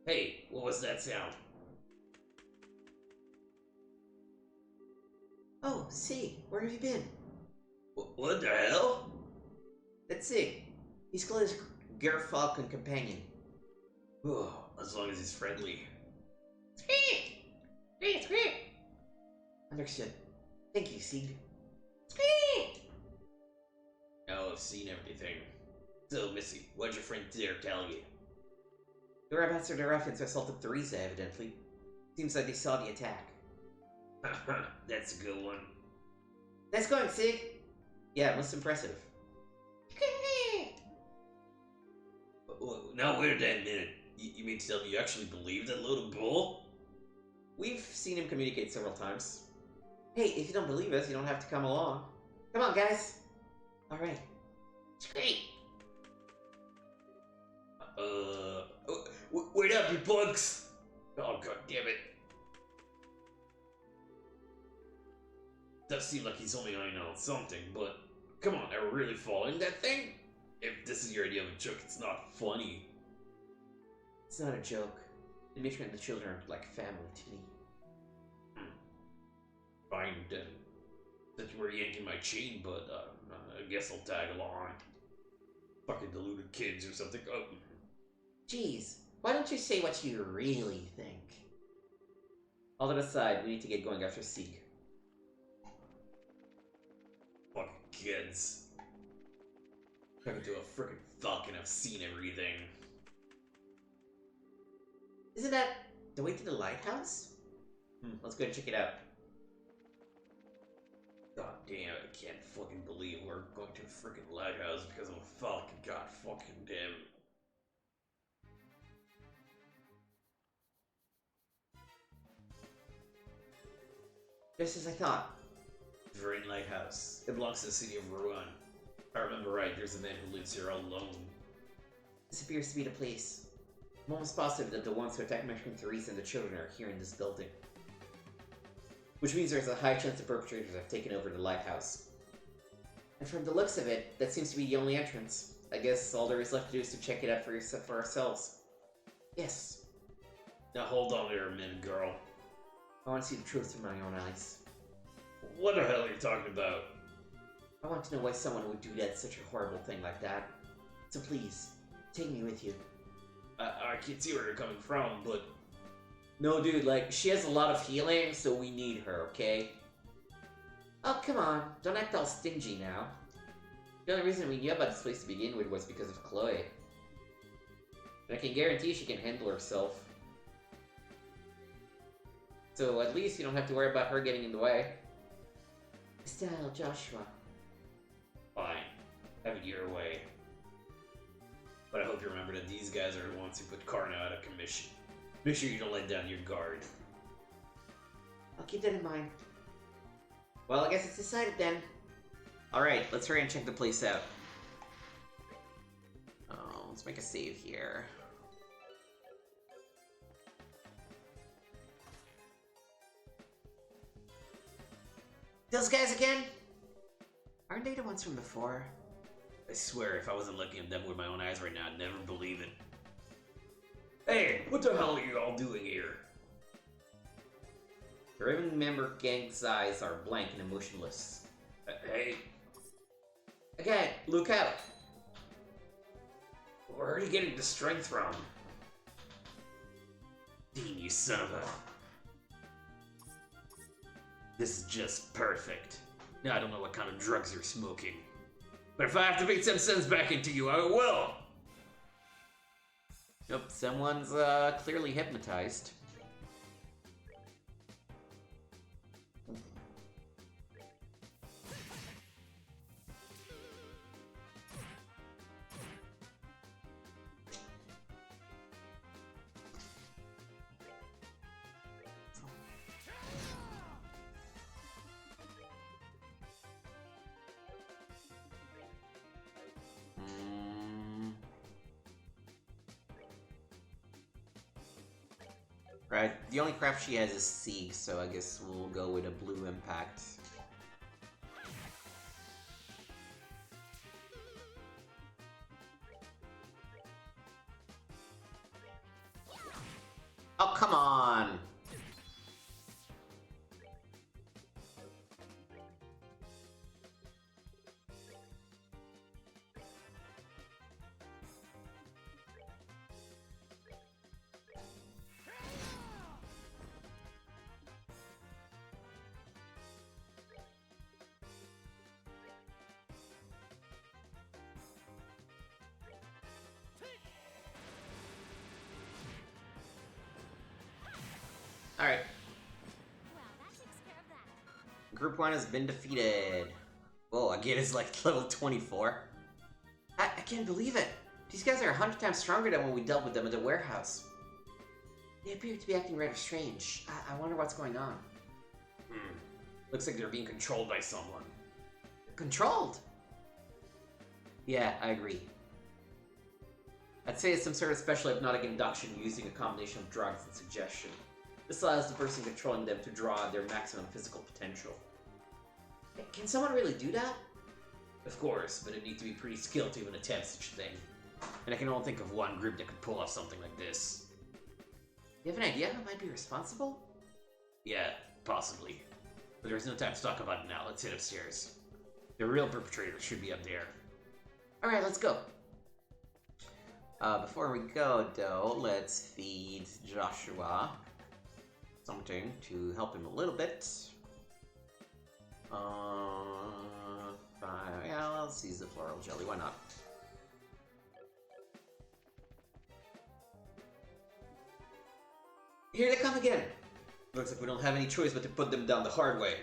Hey, what was that sound? Oh, Sig, where have you been? What the hell? That's Sig. He's Claire's Gerfalcon companion. Oh, as long as he's friendly. Squeak! Squeak, squeak! Understood. Thank you, Sig. Squeak! Now I've seen everything. So, Missy, what'd your friend there tell you? The Rabats are the ruffians who assaulted Theresa, evidently. Seems like they saw the attack. That's a good one. Nice going, Sig. Yeah, most impressive. Now wait a damn minute. You mean to tell me you actually believe that load of bull? We've seen him communicate several times. Hey, if you don't believe us, you don't have to come along. Come on, guys. Alright. Squeak! Wait up, you bugs! Oh, god damn it. Does seem like he's only on something, but come on, are we really following that thing? If this is your idea of a joke, it's not funny. It's not a joke. Dimitri and the children are like family to me. Fine then. That you were yanking my chain, but I guess I'll tag along. Fucking deluded kids or something. Oh. Jeez, why don't you say what you really think? All that aside, we need to get going after Sieg. Fucking kids. Talking to a frickin' Falcon, I've seen everything. Isn't that the way to the lighthouse? Let's go and check it out. God damn, I can't fucking believe we're going to a frickin' lighthouse because of a Falcon. God fucking damn. Just as I thought. Vereen Lighthouse. It belongs to the city of Rouen. I remember right, there's a man who lives here alone. This appears to be the place. I'm almost positive that the ones who attacked Mission Therese and the children are here in this building. Which means there's a high chance the perpetrators have taken over the lighthouse. And from the looks of it, that seems to be the only entrance. I guess all there is left to do is to check it out for ourselves. Yes. Now hold on there a minute, girl. I want to see the truth through my own eyes. What the hell are you talking about? I want to know why someone would do that, such a horrible thing like that. So please, take me with you. I can see where you're coming from, but... No, dude, like, she has a lot of healing, so we need her, okay? Oh, come on. Don't act all stingy now. The only reason we knew about this place to begin with was because of Chloe. And I can guarantee she can handle herself. So at least you don't have to worry about her getting in the way. Estelle, Joshua. Fine. Have it your way. But I hope you remember that these guys are the ones who put Karna out of commission. Make sure you don't let down your guard. I'll keep that in mind. Well, I guess it's decided then. Alright, let's hurry and check the place out. Oh, let's make a save here. Those guys again? Aren't they the ones from before? I swear, if I wasn't looking at them with my own eyes right now, I'd never believe it. Hey, what the hell are you all doing here? The Raven member gang's eyes are blank and emotionless. Hey, Okay, look out! where are you getting the strength from? Dean, you son of a... This is just perfect. Now I don't know what kind of drugs you're smoking. But if I have to beat some sense back into you, I will! Nope, someone's clearly hypnotized. Right, the only crap she has is C, so I guess we'll go with a blue impact. Oh, come on! Alright. Group 1 has been defeated. Whoa, again, it's like level 24. I can't believe it. These guys are 100 times stronger than when we dealt with them at the warehouse. They appear to be acting rather strange. I wonder what's going on. Looks like they're being controlled by someone. Controlled? Yeah, I agree. I'd say it's some sort of special hypnotic induction using a combination of drugs and suggestion. This allows the person controlling them to draw on their maximum physical potential. Can someone really do that? Of course, but it needs to be pretty skilled to even attempt such a thing. And I can only think of one group that could pull off something like this. You have an idea who might be responsible? Yeah, possibly. But there's no time to talk about it now. Let's head upstairs. The real perpetrator should be up there. Alright, let's go. Before we go, though, let's feed Joshua something to help him a little bit. Yeah, let's use the floral jelly, why not? Here they come again! Looks like we don't have any choice but to put them down the hard way.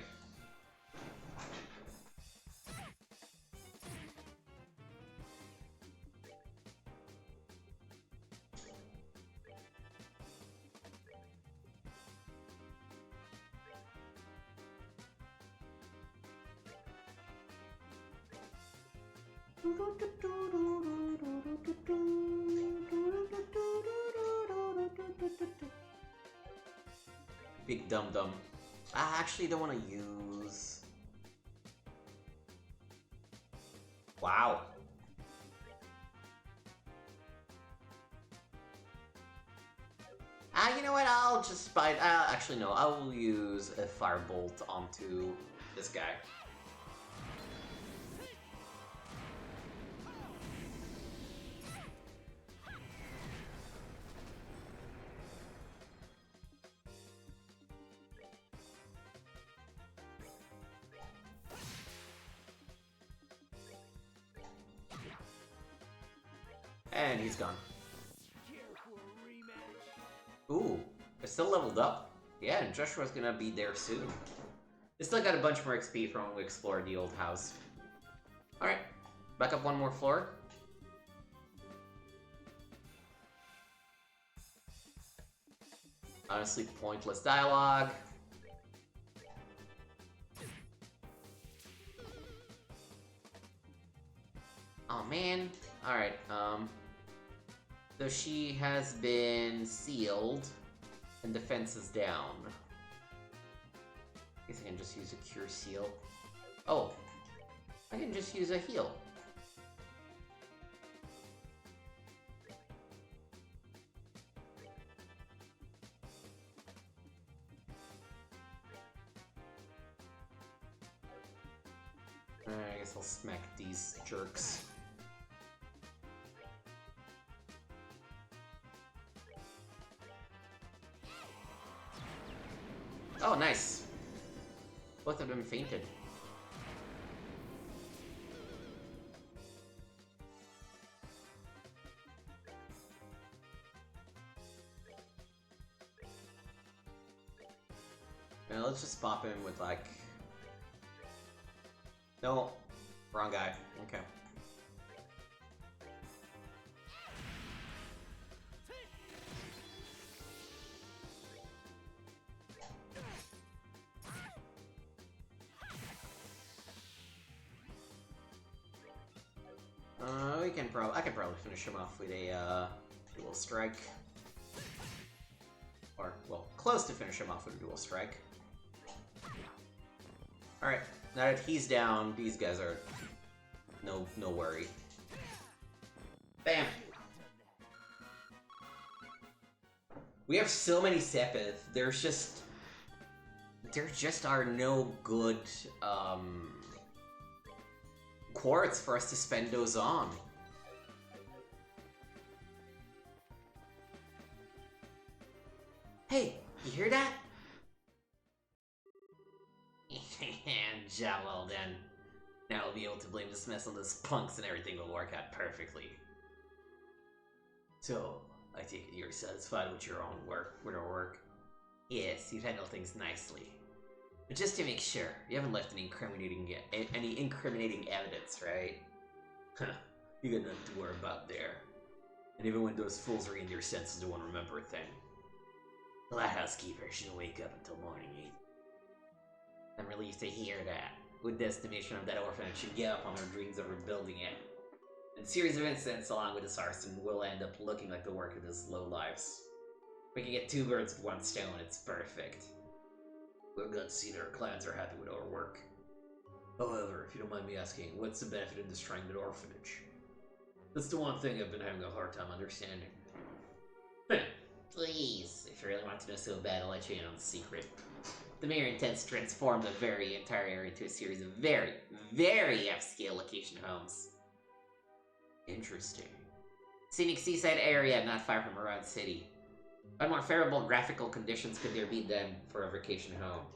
Big dum dum. I actually don't want to use. Wow. You know what? I'll just buy. Actually, no. I will use a firebolt onto this guy. And he's gone. Ooh, they're still leveled up. Yeah, and Joshua's gonna be there soon. They still got a bunch more XP from when we explored the old house. Alright, back up one more floor. Honestly, pointless dialogue. Oh man. Alright, so she has been sealed, and defense is down. I guess I can just use a cure seal. Oh, I can just use a heal. I guess I'll smack these jerks. Oh, nice. Both of them fainted. Now let's just pop him with like... No, wrong guy. Okay. I can probably finish him off with a dual strike. Or, well, close to finish him off with a dual strike. Alright, now that he's down, these guys are no worry. Bam! We have so many Sepith, there just are no good, quartz for us to spend those on. Hey, you hear that? Yeah, well then. Now I'll be able to blame this mess on those punks and everything will work out perfectly. So, I take it you're satisfied with your own work, with our work? Yes, you've handled things nicely. But just to make sure, you haven't left any incriminating evidence, right? Huh, you got nothing to worry about there. And even when those fools are in their senses, they won't remember a thing. The housekeeper shouldn't wake up until morning either. I'm relieved to hear that. With the estimation of that orphanage should give up on her dreams of rebuilding it. And a series of incidents along with this arson will end up looking like the work of those lowlifes. We can get two birds with one stone, it's perfect. We're glad to see that our clients are happy with our work. However, if you don't mind me asking, what's the benefit in destroying the orphanage? That's the one thing I've been having a hard time understanding. Please, if you really want to know so bad, I'll let you in on the secret. The mayor intends to transform the entire area into a series of very, very upscale location homes. Interesting. Scenic seaside area not far from Around City. What more favorable graphical conditions could there be than for a vacation home?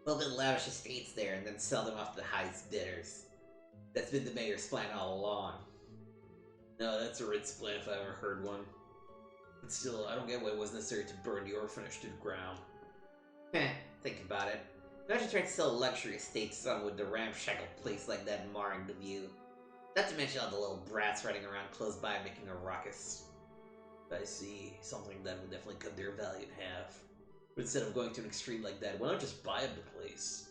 We'll build lavish estates there and then sell them off to the highest bidders. That's been the mayor's plan all along. No, that's a Ritz plan if I ever heard one. But still, I don't get why it was necessary to burn the orphanage to the ground. Think about it. Imagine trying to sell a luxury estate to someone with a ramshackle place like that marring the view. Not to mention all the little brats running around close by making a ruckus. I see. Something that would definitely cut their value in half. But instead of going to an extreme like that, why not just buy up the place?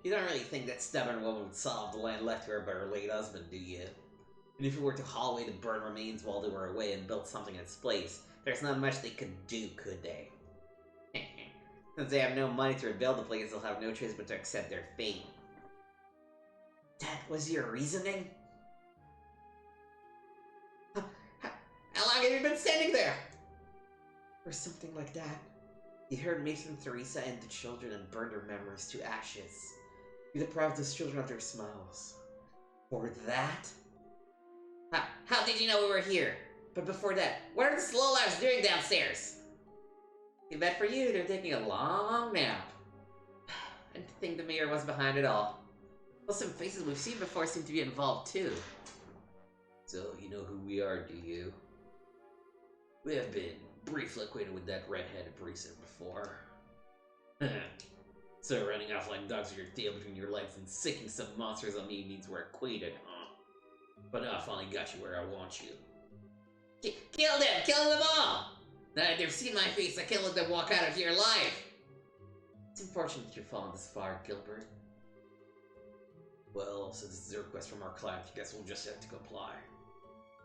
You don't really think that stubborn woman would solve the land left to her by her late husband, do you? And if we were to haul away the burned remains while they were away and build something in its place, there's not much they could do, could they? Since they have no money to rebuild the place, they'll have no choice but to accept their fate. That was your reasoning? How long have you been standing there? Or something like that. You heard Mason, Theresa, and the children and burned their memories to ashes. You deprived those children of their smiles. For that? How did you know we were here? But before that, What are the slow lives doing downstairs? too bad for you, they're taking a long nap. And to think the mayor was behind it all. Well, some faces we've seen before seem to be involved too. So, you know who we are, do you? We have been briefly acquainted with that redheaded priest before. So running off like dogs with your tail between your legs and sicking some monsters on me means we're acquainted, huh? But now I finally got you where I want you. Kill them! Kill them all! Now that they've seen my face, I can't let them walk out of here alive! It's unfortunate you've fallen this far, Gilbert. Well, since this is a request from our client, I guess we'll just have to comply.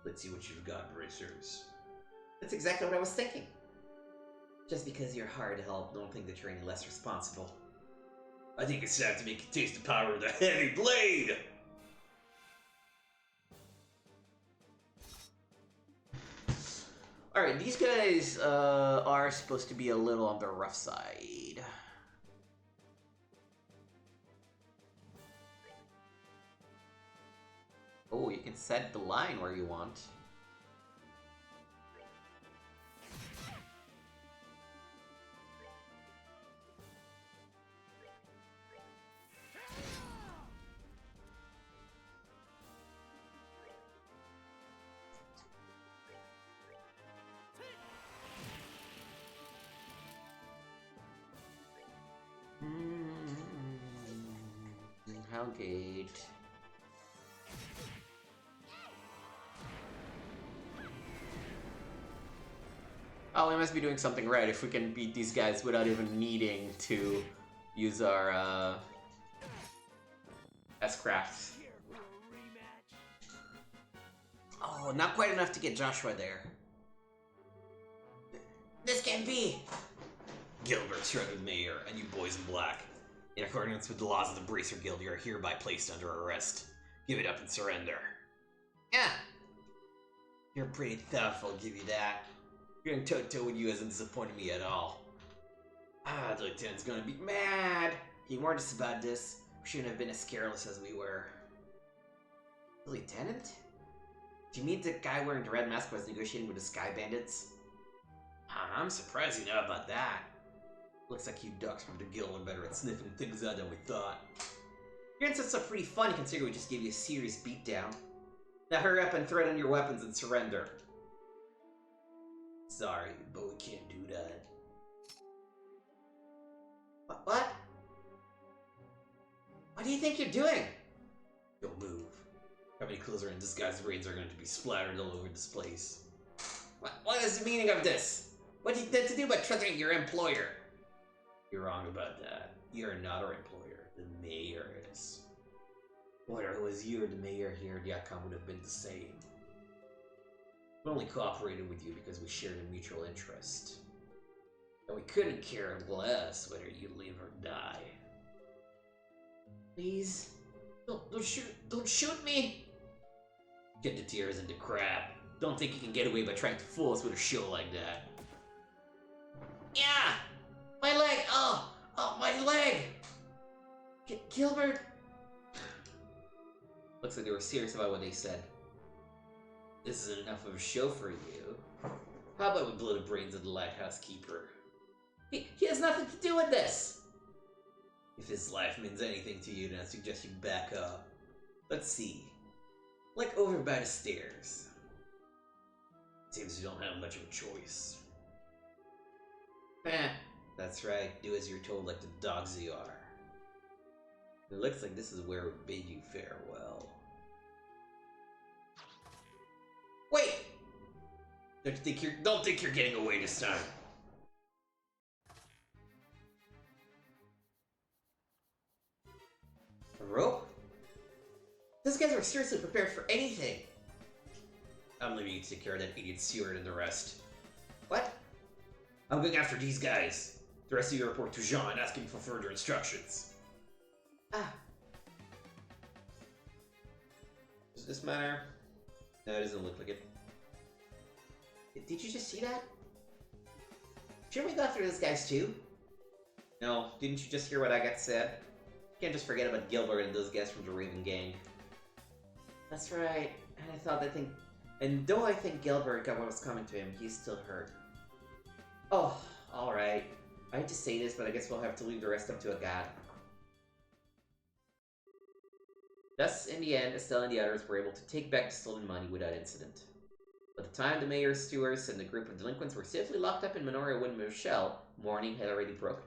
Let's see what you've got, bracers. That's exactly what I was thinking. Just because you're hard to help, don't think that you're any less responsible. I think it's time to make you taste the power of the heavy blade! Alright, these guys are supposed to be a little on the rough side. Oh, you can set the line where you want. Hellgate. Oh, we must be doing something right if we can beat these guys without even needing to use our S-Craft. Oh, not quite enough to get Joshua there. This can't be! Gilbert, Shredded Mayor, and you boys in black. In accordance with the laws of the Bracer Guild, you are hereby placed under arrest. Give it up and surrender. Yeah! You're pretty tough, I'll give you that. Going toe-to-toe with you hasn't disappointed me at all. The lieutenant's gonna be mad. He warned us about this. We shouldn't have been as careless as we were. The lieutenant? Do you mean the guy wearing the red mask was negotiating with the Sky Bandits? I'm surprised you know about that. Looks like you ducks from the guild are better at sniffing things out than we thought. Your insults are pretty funny considering we just gave you a serious beatdown. Now hurry up and throw down your weapons and surrender. Sorry, but we can't do that. What? What do you think you're doing? Don't move. How many closer and disguised raids are going to be splattered all over this place? What is the meaning of this? What do you intend to do but threatening your employer? You're wrong about that. You're not our employer. The mayor is. Whether it was you or the mayor here, the outcome would have been the same. We only cooperated with you because we shared a mutual interest. And we couldn't care less whether you live or die. Please? Don't shoot me! Get the tears into crap. Don't think you can get away by trying to fool us with a show like that. Yeah! My leg! Oh, my leg! Gilbert? Looks like they were serious about what they said. This isn't enough of a show for you. How about we blow the brains of the lighthouse keeper? He has nothing to do with this! If his life means anything to you, then I suggest you back up. Let's see. Like over by the stairs. Seems you don't have much of a choice. That's right, do as you're told like the dogs you are. It looks like this is where we bid you farewell. Wait! Don't think you're getting away this time. guys were seriously prepared for anything. I'm leaving you to take care of that idiot Seward and the rest. What? I'm going after these guys. The rest of you report to Jean and ask him for further instructions. Ah, Does this matter? No, it doesn't look like it. did you just see that? Shouldn't we go after those guys too? No, didn't you just hear what Agatha said? You can't just forget about Gilbert and those guys from the Raven Gang. That's right. And though I think Gilbert got what was coming to him, he's still hurt. Oh, alright. I hate to say this, but I guess we'll have to leave the rest up to a god. Thus, in the end, Estelle and the others were able to take back the stolen money without incident. By the time the mayor's stewards and the group of delinquents were safely locked up in Minoria Windmill Shell, morning had already broken.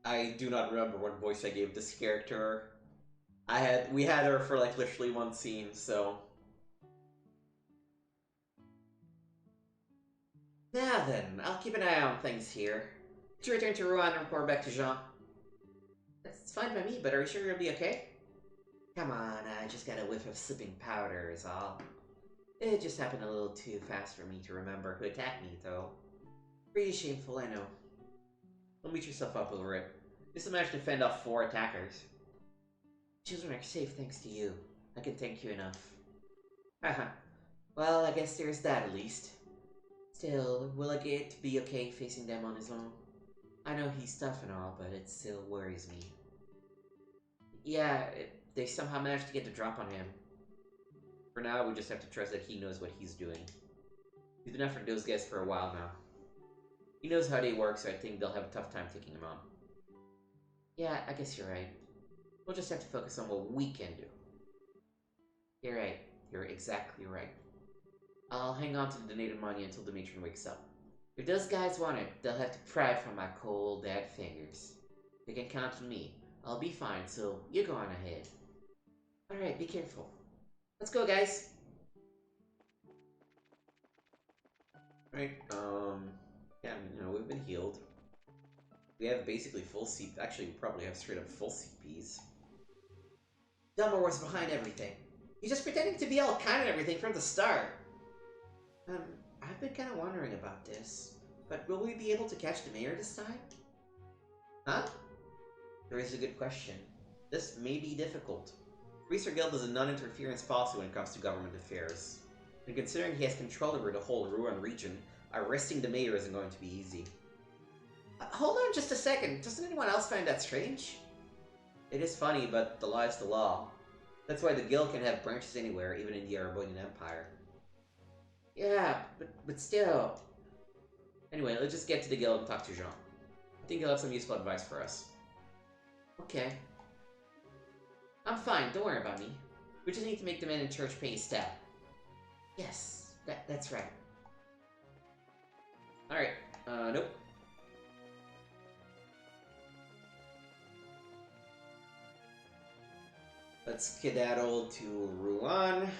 I do not remember what voice I gave this character. We had her for like literally one scene, so. Now then, I'll keep an eye on things here. Did you return to Rouen and report back to Jean? That's fine by me, but are you sure you'll be okay? Come on, I just got a whiff of slipping powder is all. It just happened a little too fast for me to remember who attacked me, though. Pretty shameful, I know. Don't beat yourself up over it. Just managed to fend off 4 attackers. Children are safe thanks to you. I can thank you enough. Haha. Well, I guess there's that at least. Still, will I get to be okay facing them on his own? I know he's tough and all, but it still worries me. Yeah, they somehow managed to get the drop on him. For now, we just have to trust that he knows what he's doing. He's been after those guys for a while now. He knows how they work, so I think they'll have a tough time taking him on. Yeah, I guess you're right. We'll just have to focus on what we can do. You're right. You're exactly right. I'll hang on to the donated money until the matron wakes up. If those guys want it, they'll have to pry it from my cold, dead fingers. They can count on me. I'll be fine, so you go on ahead. Alright, be careful. Let's go, guys! Right, yeah, we've been healed. We have basically full CP. Actually, we probably have straight up full CPs. Delmore was behind everything. He's just pretending to be all kind and everything from the start. I've been kind of wondering about this, but will we be able to catch the mayor this time? Huh? There is a good question. This may be difficult. Greaser Guild is a non-interference policy when it comes to government affairs. And considering he has control over the whole Rouen region, arresting the mayor isn't going to be easy. Hold on just a second. Doesn't anyone else find that strange? It is funny, but the law is the law. That's why the guild can have branches anywhere, even in the Arabonian Empire. Yeah, but still. Anyway, let's just get to the guild and talk to Jean. I think he'll have some useful advice for us. Okay. I'm fine, don't worry about me. We just need to make the men in church pay a step. Yes, that's right. Alright, nope. Let's skedaddle to Rouen.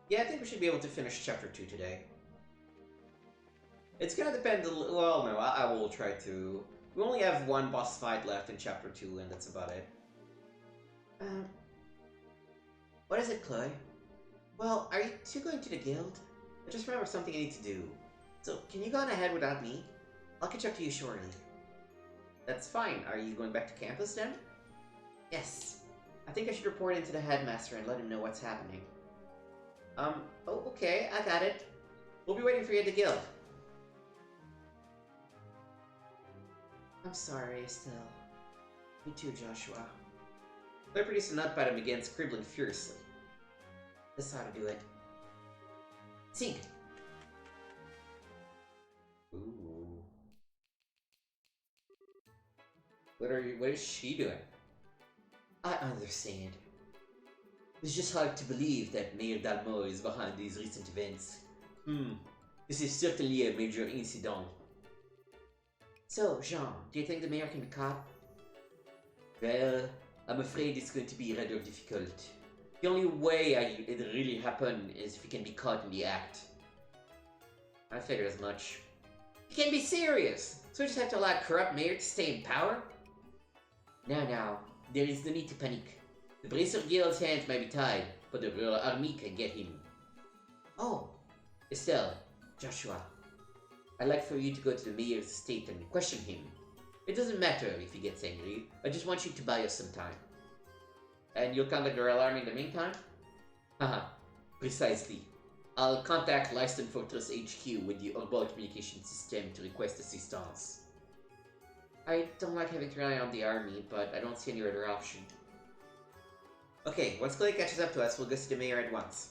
Yeah, I think we should be able to finish Chapter 2 today. It's gonna depend well, no, I will try to. We only have one boss fight left in Chapter 2, and that's about it. What is it, Chloe? Well, are you two going to the guild? I just remembered something I need to do. So, can you go on ahead without me? I'll catch up to you shortly. That's fine. Are you going back to campus then? Yes. I think I should report into the headmaster and let him know what's happening. Oh, okay, I got it. We'll be waiting for you at the guild. I'm sorry, Estelle. Me too, Joshua. They're produced a nut bite and began scribbling furiously. This ought to do it. Sing! Ooh. What is she doing? I understand. It's just hard to believe that Mayor Dalmor is behind these recent events. This is certainly a major incident. So, Jean, do you think the mayor can be caught? Well, I'm afraid it's going to be rather difficult. The only way it really happen is if he can be caught in the act. I figured as much. You can't be serious! So we just have to allow corrupt mayor to stay in power? No. There is no need to panic. The Bracer Guild's hands might be tied, but the royal army can get him. Oh, Estelle, Joshua. I'd like for you to go to the mayor's estate and question him. It doesn't matter if he gets angry. I just want you to buy us some time. And you'll contact the royal army in the meantime? Haha, precisely. I'll contact Leiston Fortress HQ with the Urbal communication system to request assistance. I don't like having to rely on the army, but I don't see any other option. Okay, once Clay catches up to us, we'll go see the mayor at once.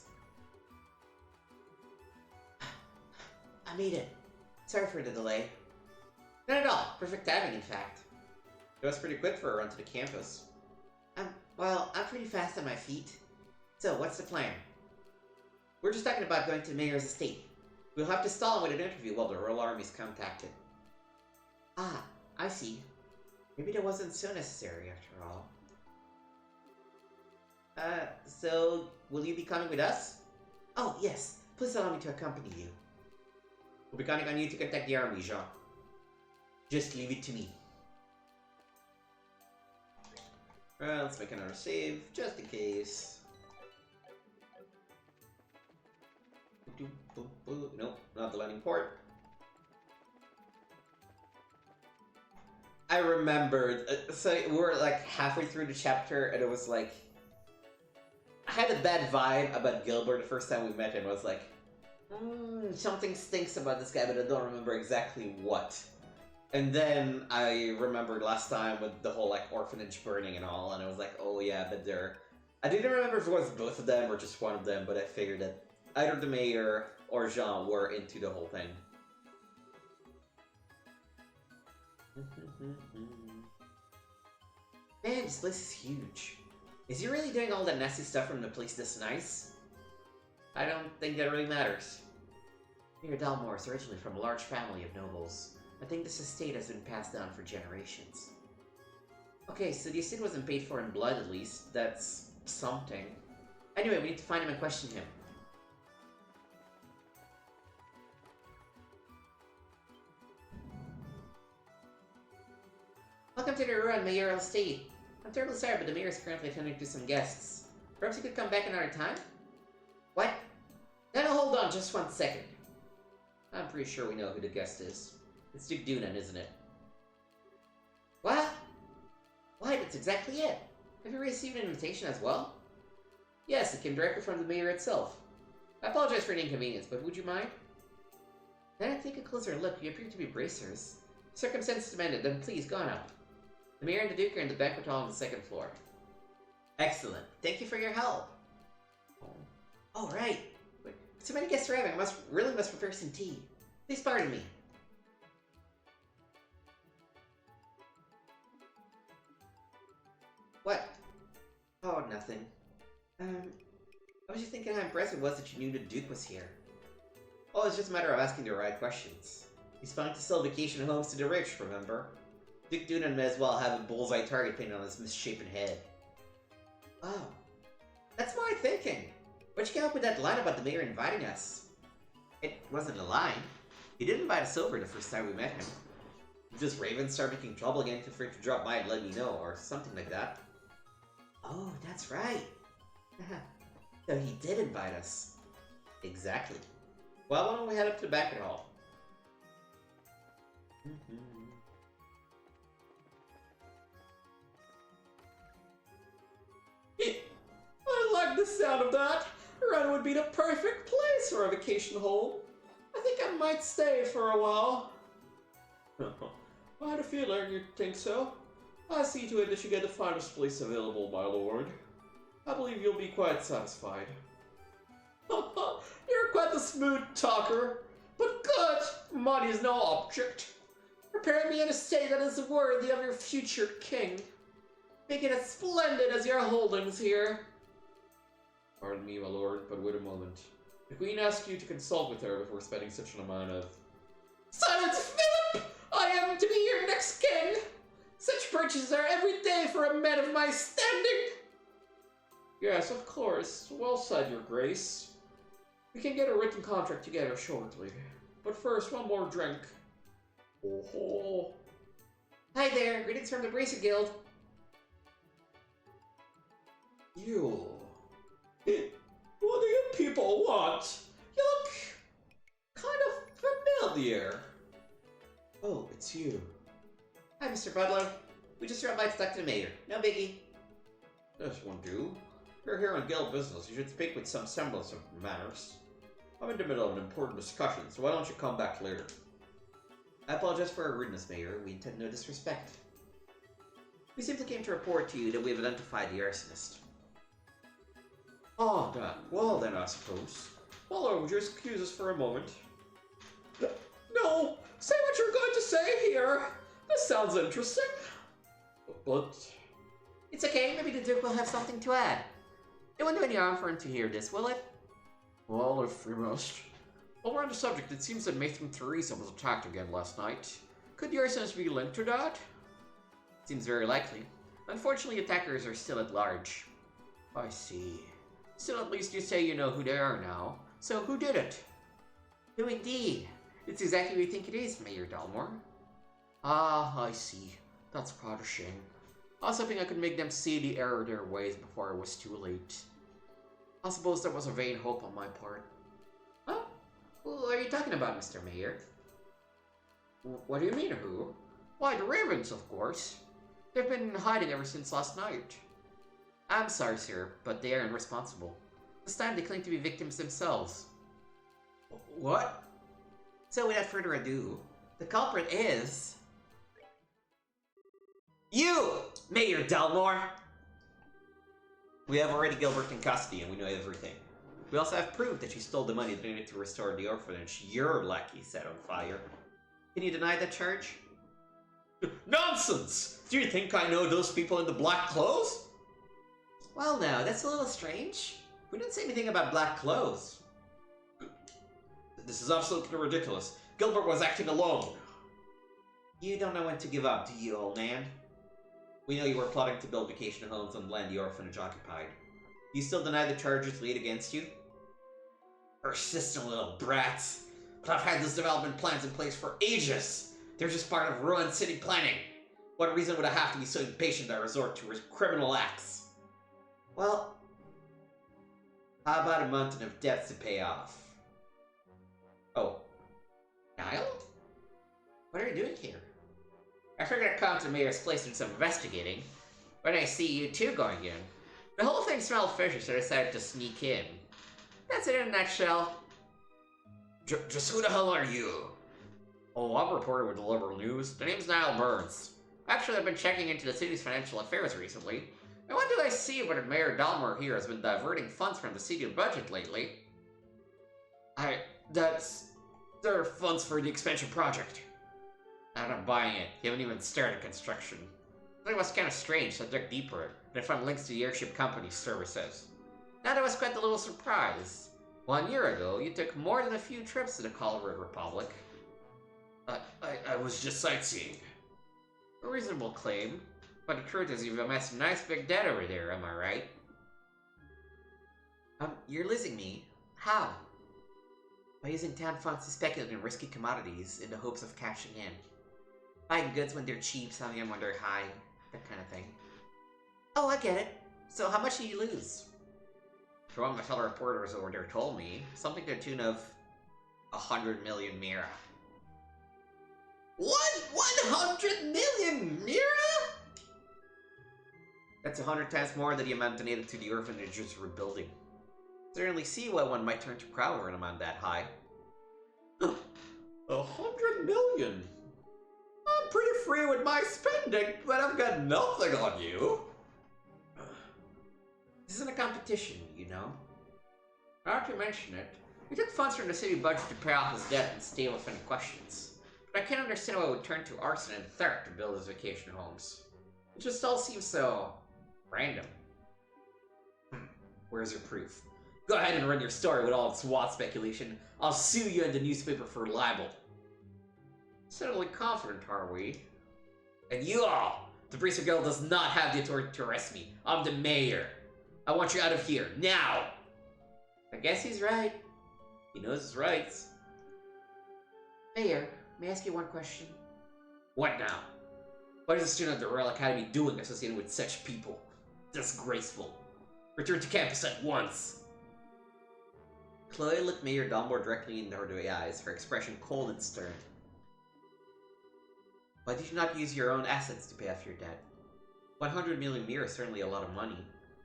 I made it. Sorry for the delay. Not at all. Perfect timing, in fact. It was pretty quick for a run to the campus. Well, I'm pretty fast on my feet. So, what's the plan? We're just talking about going to the mayor's estate. We'll have to stall him with an interview while the royal army's contacted. Ah, I see. Maybe that wasn't so necessary after all. So, will you be coming with us? Oh, yes. Please allow me to accompany you. We'll be counting on you to contact the army, Jean. Just leave it to me. Well, let's make another save, just in case. Nope, not the landing port. I remembered, so we were like halfway through the chapter and it was like, I had a bad vibe about Gilbert the first time we met him. I was like, something stinks about this guy, but I don't remember exactly what. And then I remembered last time with the whole like orphanage burning and all, and I was like, oh yeah, but they're... I didn't remember if it was both of them or just one of them, but I figured that either the mayor or Jean were into the whole thing. Man, this place is huge. Is he really doing all that nasty stuff from the place this nice? I don't think that really matters. Mayor Dalmore is originally from a large family of nobles. I think this estate has been passed down for generations. Okay, so the estate wasn't paid for in blood at least. That's something. Anyway, we need to find him and question him. Welcome to the Ruan Mayoral Estate. I'm terribly sorry, but the mayor is currently attending to some guests. Perhaps you could come back another time? What? No, hold on just 1 second. I'm pretty sure we know who the guest is. It's Duke Dunan, isn't it? What? Why, that's exactly it. Have you received an invitation as well? Yes, it came directly from the mayor itself. I apologize for the inconvenience, but would you mind? Then I take a closer look. You appear to be bracers. Circumstances demanded, then please, go on up. The mayor and the Duke are in the banquet hall on the 2nd floor. Excellent. Thank you for your help. Oh, right. Wait, so many guests arriving. I really must prepare some tea. Please pardon me. What? Oh, nothing. I was just thinking how impressive it was that you knew the Duke was here. Oh, it's just a matter of asking the right questions. He's planning to sell vacation homes to the rich, remember? Duke Dunan may as well have a bullseye target painted on his misshapen head. Oh. That's my thinking. Where'd you come up with that line about the mayor inviting us? It wasn't a line. He didn't invite us over the first time we met him. If this Raven start making trouble again, feel free to drop by and let me know, or something like that. Oh, that's right. So he did invite us. Exactly. Well, why don't we head up to the banquet hall? I like the sound of that. Run would be the perfect place for a vacation home. I think I might stay for a while. I had a feeling you'd think so. I'll see to it that you get the finest place available, my lord. I believe you'll be quite satisfied. You're quite the smooth talker. But good, money is no object. Prepare me an estate that is worthy of your future king. Make it as splendid as your holdings here. Pardon me, my lord, but wait a moment. The Queen asked you to consult with her before spending such an amount of... Silence, Philip! I am to be your next king! Such purchases are every day for a man of my standing! Yes, of course. Well said, your grace. We can get a written contract together shortly. But first, one more drink. Oh. Hi there, greetings from the Bracer Guild. You. What do you people want? You look kind of familiar. Oh, it's you. Hi, Mr. Butler. We just dropped by to talk to the mayor. No biggie. This won't do. You're here on guild business. You should speak with some semblance of manners. I'm in the middle of an important discussion, so why don't you come back later? I apologize for our rudeness, Mayor. We intend no disrespect. We simply came to report to you that we have identified the arsonist. Oh, that. Well then, I suppose. Well, would you excuse us for a moment? No! Say what you're going to say here! This sounds interesting. But... It's okay, maybe the Duke will have something to add. It won't do any harm for him to hear this, will it? Well, if we must. While we're on the subject, it seems that Matron Teresa was attacked again last night. Could the arsonist be linked to that? Seems very likely. Unfortunately, attackers are still at large. I see. Still, at least you say you know who they are now. So who did it? Who indeed? It's exactly what you think it is, Mayor Dalmore. Ah, I see. That's quite a shame. I was hoping I could make them see the error of their ways before it was too late. I suppose that was a vain hope on my part. Huh? Who are you talking about, Mr. Mayor? What do you mean, who? Why, the Ravens, of course. They've been hiding ever since last night. I'm sorry, sir, but they are irresponsible. This time they claim to be victims themselves. What? So without further ado, the culprit is... you, Mayor Dalmore! We have already Gilbert in custody and we know everything. We also have proof that you stole the money needed to restore the orphanage your lackey set on fire. Can you deny that charge? Nonsense! Do you think I know those people in the black clothes? Well, no, that's a little strange. We didn't say anything about black clothes. This is absolutely ridiculous. Gilbert was acting alone. You don't know when to give up, do you, old man? We know you were plotting to build vacation homes on the land the orphanage occupied. You still deny the charges laid against you? Persistent little brats. But I've had those development plans in place for ages. They're just part of ruined city planning. What reason would I have to be so impatient that I resort to criminal acts? Well, how about a mountain of debts to pay off? Oh. Niall? What are you doing here? I figured I'd come to the mayor's place and do some investigating. When I see you two going in. The whole thing smelled fishy, so I decided to sneak in. That's it in a nutshell. Just who the hell are you? Oh, I'm a reporter with the Liberal News. The name's Niall Burns. Actually, I've been checking into the city's financial affairs recently. And what do I see when Mayor Dalmore here has been diverting funds from the city budget lately? There are funds for the expansion project. I'm not buying it. You haven't even started construction. I thought it was kind of strange, so I dug deeper, and I found links to the airship company's services. Now that was quite a little surprise. 1 year ago, you took more than a few trips to the Colorado Republic. I was just sightseeing. A reasonable claim, but the truth is you've amassed a nice big debt over there, am I right? You're losing me. How? By using town funds to speculate in risky commodities in the hopes of cashing in. Buying goods when they're cheap, selling them when they're high, that kind of thing. Oh, I get it. So how much did you lose? From what my fellow reporters over there told me, something to the tune of 100 million Mira. What? 100 million Mira? That's 100 times more than the amount donated to the orphanage's rebuilding. Certainly see why one might turn to proud for an amount that high. 100 million? I'm pretty free with my spending, but I've got nothing on you. This isn't a competition, you know. Now that you mention it, we took funds from the city budget to pay off his debt and stay with any questions. But I can't understand why we would turn to arson and theft to build his vacation homes. It just all seems so... random. Where's your proof? Go ahead and run your story with all its wild speculation. I'll sue you in the newspaper for libel. Certainly confident, are we? And you all! The Bracer Guild does not have the authority to arrest me. I'm the mayor. I want you out of here, now! I guess he's right. He knows his rights. Mayor, may I ask you one question? What now? What is a student of the Royal Academy doing associated with such people? Disgraceful. Return to campus at once. Chloe looked Mayor Dalmore directly in her eyes, her expression cold and stern. Why did you not use your own assets to pay off your debt? 100 million mirror is certainly a lot of money,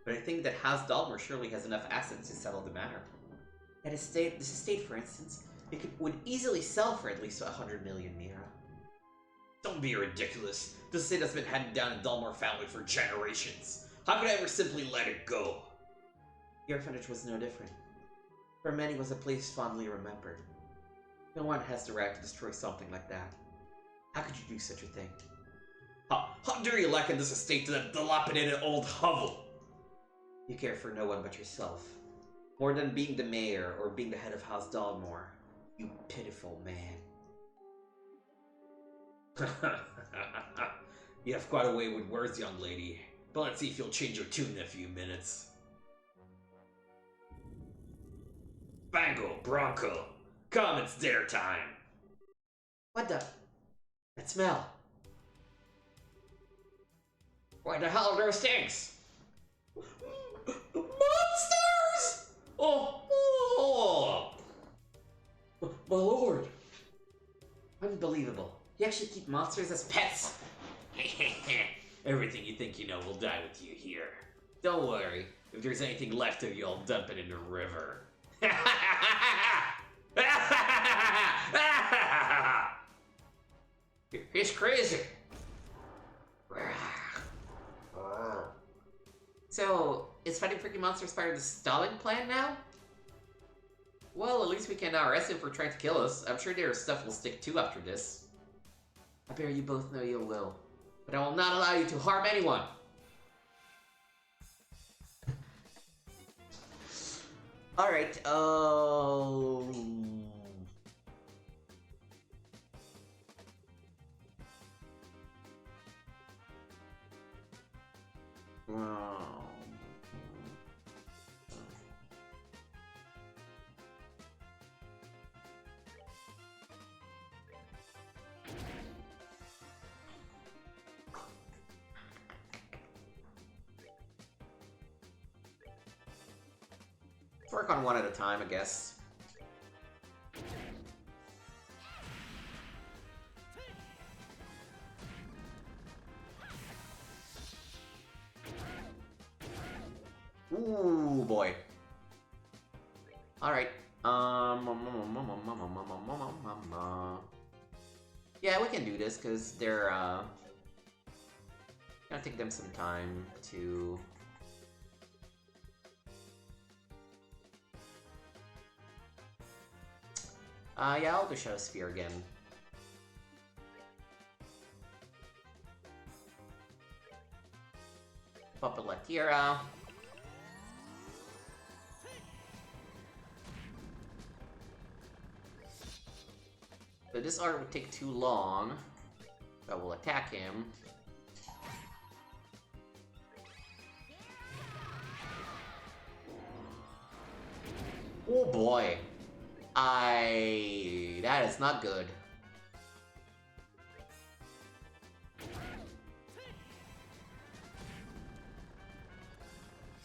but I think that House Dalmore surely has enough assets to settle the matter. This estate, for instance, would easily sell for at least 100 million mirror. Don't be ridiculous. This estate has been handed down in Dalmore family for generations. How could I ever simply let it go? The orphanage was no different. For many, it was a place fondly remembered. No one has the right to destroy something like that. How could you do such a thing? How dare you liken this estate to that dilapidated old hovel? You care for no one but yourself. More than being the mayor or being the head of House Dalmore. You pitiful man. You have quite a way with words, young lady. But let's see if you'll change your tune in a few minutes. Bango, Bronco. Come, it's dinner time. What the? That smell. Why the hell are those things? Monsters! Oh! My lord! Unbelievable. You actually keep monsters as pets? Everything you think you know will die with you here. Don't worry. If there's anything left of you, I'll dump it in the river. He's crazy. So, is fighting freaking monsters part of the stalling plan now? Well, at least we can now arrest him for trying to kill us. I'm sure their stuff will stick too after this. I bear you both know you will. But I will not allow you to harm anyone. Alright, let's work on one at a time, I guess. Ooh, boy. Alright. Yeah, we can do this, because they're, gonna take them some time to... yeah, I'll do Shadow Sphere again. Papa Latira. So this art would take too long. I will attack him. Oh boy. That is not good.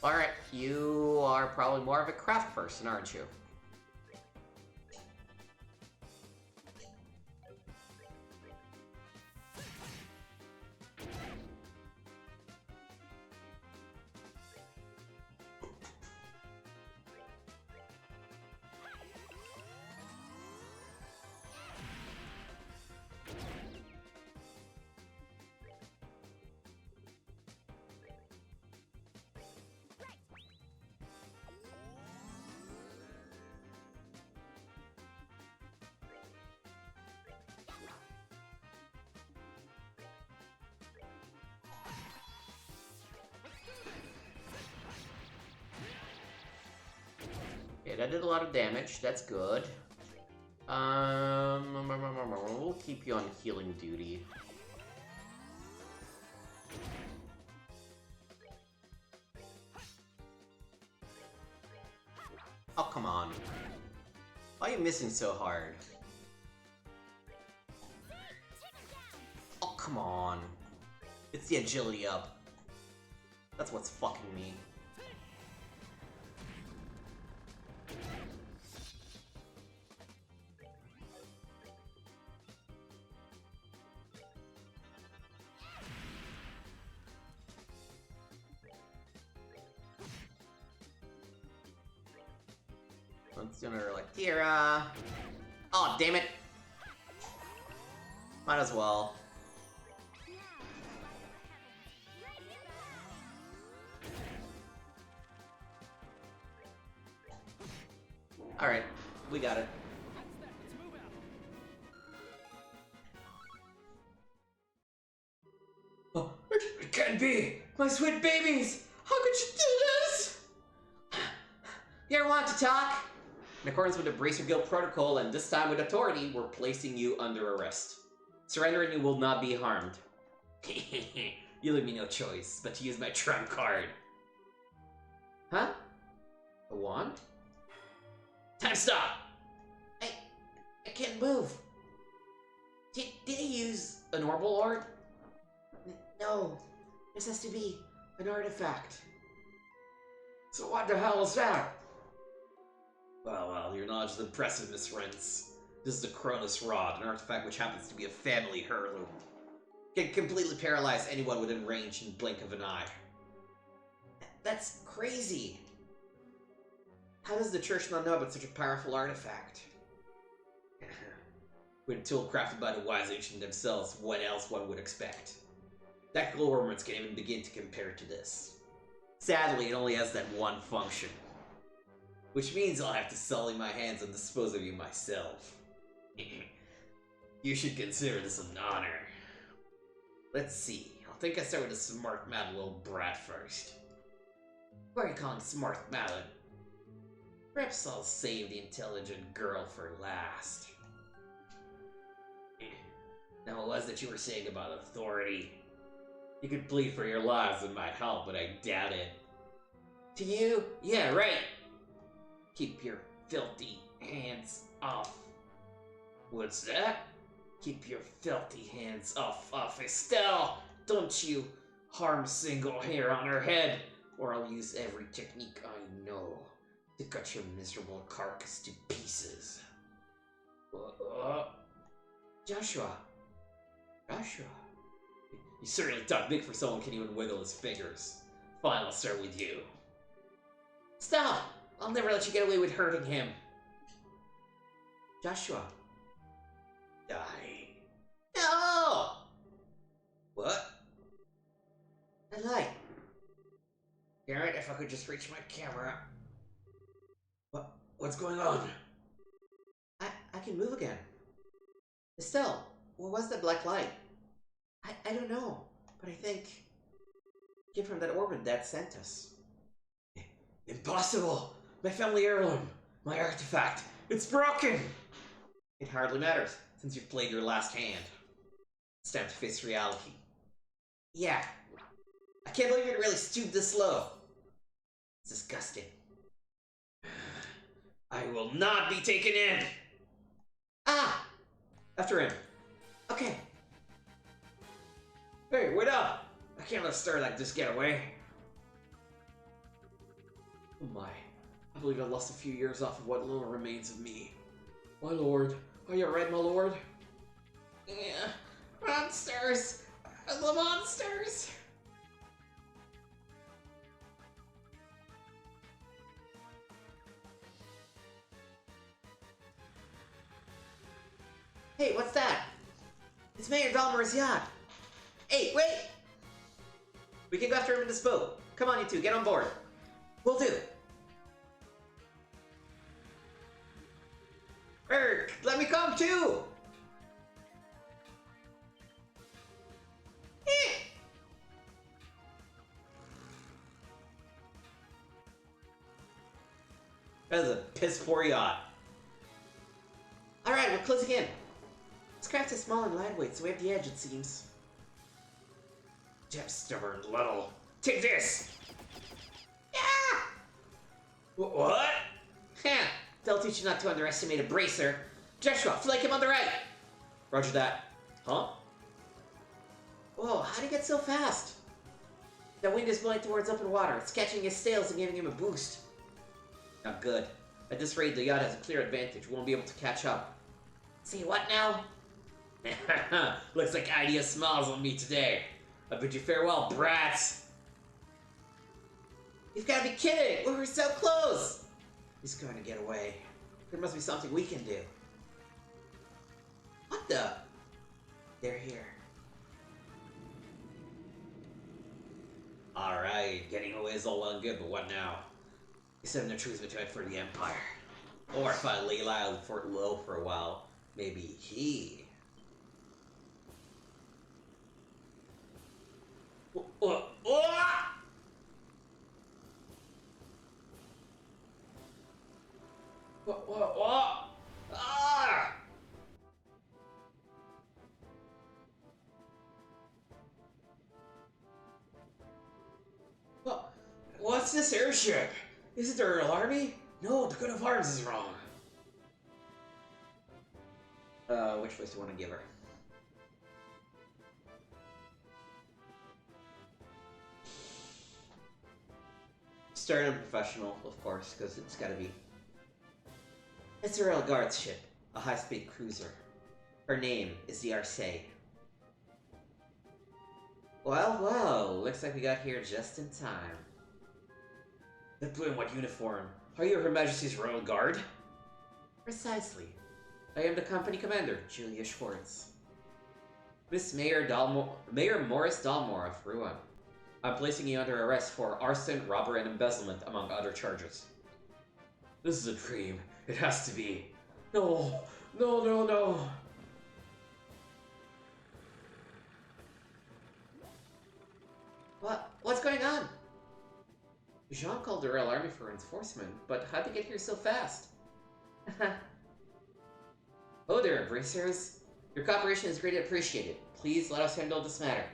Alright, you are probably more of a craft person, aren't you? Okay, that did a lot of damage. That's good. We'll keep you on healing duty. Oh, come on. Why are you missing so hard? come on. It's the agility up. That's what's fucking me. Let's do another like Tira. Oh, damn it. Might as well. Alright, we got it. Oh, it can't be! My sweet babies! How could you do this? You ever want to talk? In accordance with the Bracer Guild protocol, and this time with authority, we're placing you under arrest. Surrender and you will not be harmed. You leave me no choice but to use my trump card. Huh? A wand? Time stop! I can't move. Did he use... A normal orb? No. This has to be an artifact. So what the hell is that? Well, your knowledge is impressive, Miss Rentz. This is the Cronus Rod, an artifact which happens to be a family heirloom. Can completely paralyze anyone within range in the blink of an eye. That's crazy. How does the church not know about such a powerful artifact? With a tool crafted by the wise ancient themselves, what else one would expect? Tactical ornaments can't even begin to compare to this. Sadly, it only has that one function. Which means I'll have to sully my hands and dispose of you myself. You should consider this an honor. Let's see. I think I start with a smart mad little brat first. Why are you calling smart mallet? Perhaps I'll save the intelligent girl for last. Now, what was that you were saying about authority? You could plead for your lives, it might help, but I doubt it. To you? Yeah, right. Keep your filthy hands off. What's that? Keep your filthy hands off Estelle! Don't you harm a single hair on her head, or I'll use every technique I know to cut your miserable carcass to pieces. Joshua. You certainly talk big for someone who can even wiggle his fingers. Fine, I'll start with you. Stop! I'll never let you get away with hurting him. Joshua. Die. No! What? I lied. Alright, if I could just reach my camera. What's going on? I can move again. Estelle, what was that black light? I don't know, but I think it came from that orbit Dad sent us. Impossible! My family heirloom! My artifact! It's broken! It hardly matters, since you've played your last hand. It's time to face reality. Yeah. I can't believe it really stooped this low. It's disgusting. I will not be taken in! Ah! After him. Okay. Hey, wait up! I can't let a star like this get away. Oh my. I believe I lost a few years off of what little remains of me. My lord. Are you alright, my lord? Yeah. Monsters! The monsters! Hey, what's that? It's Mayor Dalmar's yacht. Hey, wait! We can go after him in this boat. Come on, you two, get on board. Will do. Erk, let me come too! That is a piss poor yacht. Alright, we're closing in. This craft is small and lightweight, so we have the edge, it seems. Damn stubborn little. Take this! Yeah! What? Huh. They'll teach you not to underestimate a bracer. Joshua, flank him on the right! Roger that. Huh? get so fast? The wind is blowing towards open water. It's catching his sails and giving him a boost. Not good. At this rate, the yacht has a clear advantage. We won't be able to catch up. See what now? Looks like Idea smiles on me today. I bid you farewell, brats. You've got to be kidding! We were so close! He's going to get away. There must be something we can do. What the? They're here. Alright, getting away is all well and good, but what now? He's having a truce between for the Empire. Or if I lay low for a while, maybe he... What? Ah! What's this airship? Is it the Royal Army? No, the Coat of Arms is wrong. Which voice do you want to give her? Stern and professional, of course, because it's gotta be. It's a Royal Guards ship, a high-speed cruiser. Her name is the Arcee. Well, looks like we got here just in time. That blue and white uniform. Are you Her Majesty's Royal Guard? Precisely. I am the company commander, Julia Schwartz. Miss Mayor Morris Dalmore of Ruan. I'm placing you under arrest for arson, robbery, and embezzlement, among other charges. This is a dream. It has to be. No. What's going on? Jean called the Royal Army for reinforcement, but how'd they get here so fast? Oh there, Embracers. Your cooperation is greatly appreciated. Please let us handle this matter.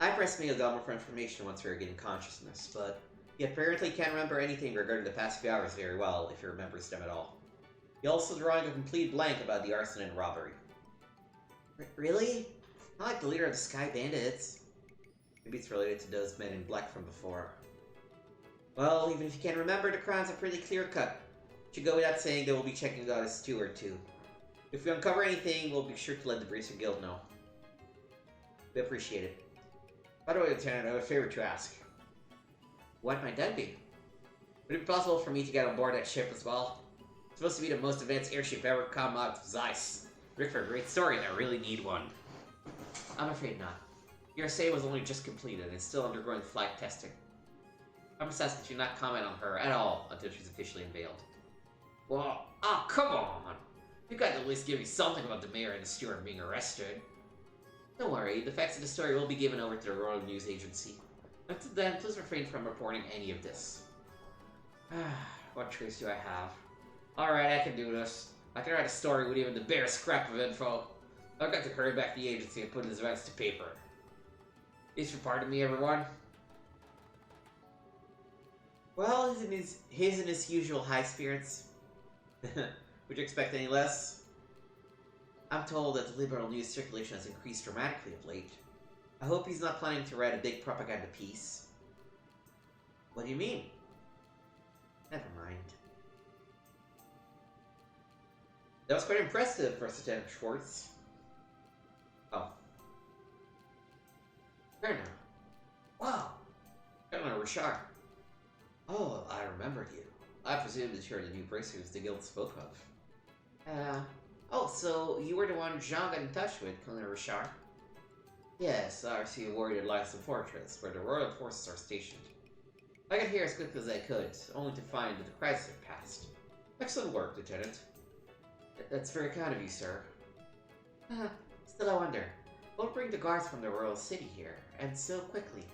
I pressed Mayor Dalmore for information once we regained consciousness, but he apparently can't remember anything regarding the past few hours very well, if he remembers them at all. He also drawing a complete blank about the arson and robbery. Really? Not like the leader of the Sky Bandits. Maybe it's related to those men in black from before. Well, even if you can't remember, the crimes are pretty clear-cut. Should go without saying that we'll be checking out a steward too. If we uncover anything, we'll be sure to let the Bracer Guild know. We appreciate it. By the way, Lieutenant, I have a favor to ask. What might that be? Would it be possible for me to get on board that ship as well? It's supposed to be the most advanced airship ever come out of Zeiss. Rick, for a great story, and I really need one. I'm afraid not. Your essay was only just completed and is still undergoing flight testing. I must ask that you not comment on her at all until she's officially unveiled. Well, come on! You got to at least give me something about the mayor and the steward being arrested. Don't worry, the facts of the story will be given over to the Royal News Agency. Until then, please refrain from reporting any of this. What choice do I have? Alright, I can do this. I can write a story with even the barest scrap of info. I've got to hurry back to the agency and put his events to paper. Please pardon me, everyone. Well, he's in his usual high spirits. Would you expect any less? I'm told that the liberal news circulation has increased dramatically of late. I hope he's not planning to write a big propaganda piece. What do you mean? Never mind. That was quite impressive, First Lieutenant Schwartz. Oh. Colonel. Wow. Colonel Richard. Oh, I remembered you. I presume that you're the new bracers the guild spoke of. Oh, so you were the one Jean got in touch with, Colonel Richard? Yes, I received word at Lyson Fortress, where the royal forces are stationed. I got here as quick as I could, only to find that the crisis had passed. Excellent work, Lieutenant. That's very kind of you, sir. Still I wonder, what will bring the guards from the royal city here, and so quickly?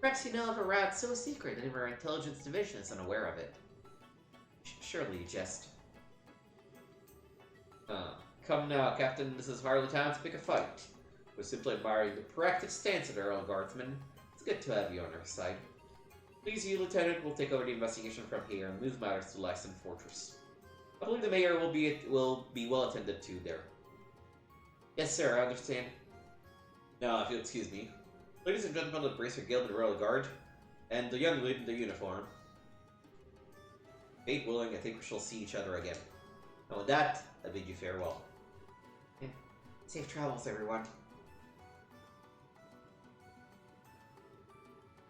Perhaps you know of a route so secret that even our intelligence division is unaware of it. Surely you jest. Come now, Captain, this is hardly time to pick a fight. We're simply admiring the proactive stance of the Royal Guardsmen. It's good to have you on our side. Please, you, Lieutenant, will take over the investigation from here and move matters to Lyson Fortress. I believe the mayor will be well attended to there. Yes, sir, I understand. Now, if you'll excuse me. Ladies and gentlemen of the Bracer Guild and Royal Guard, and the young lady in the uniform. Fate willing, I think we shall see each other again. And with that, I bid you farewell. Safe travels, everyone.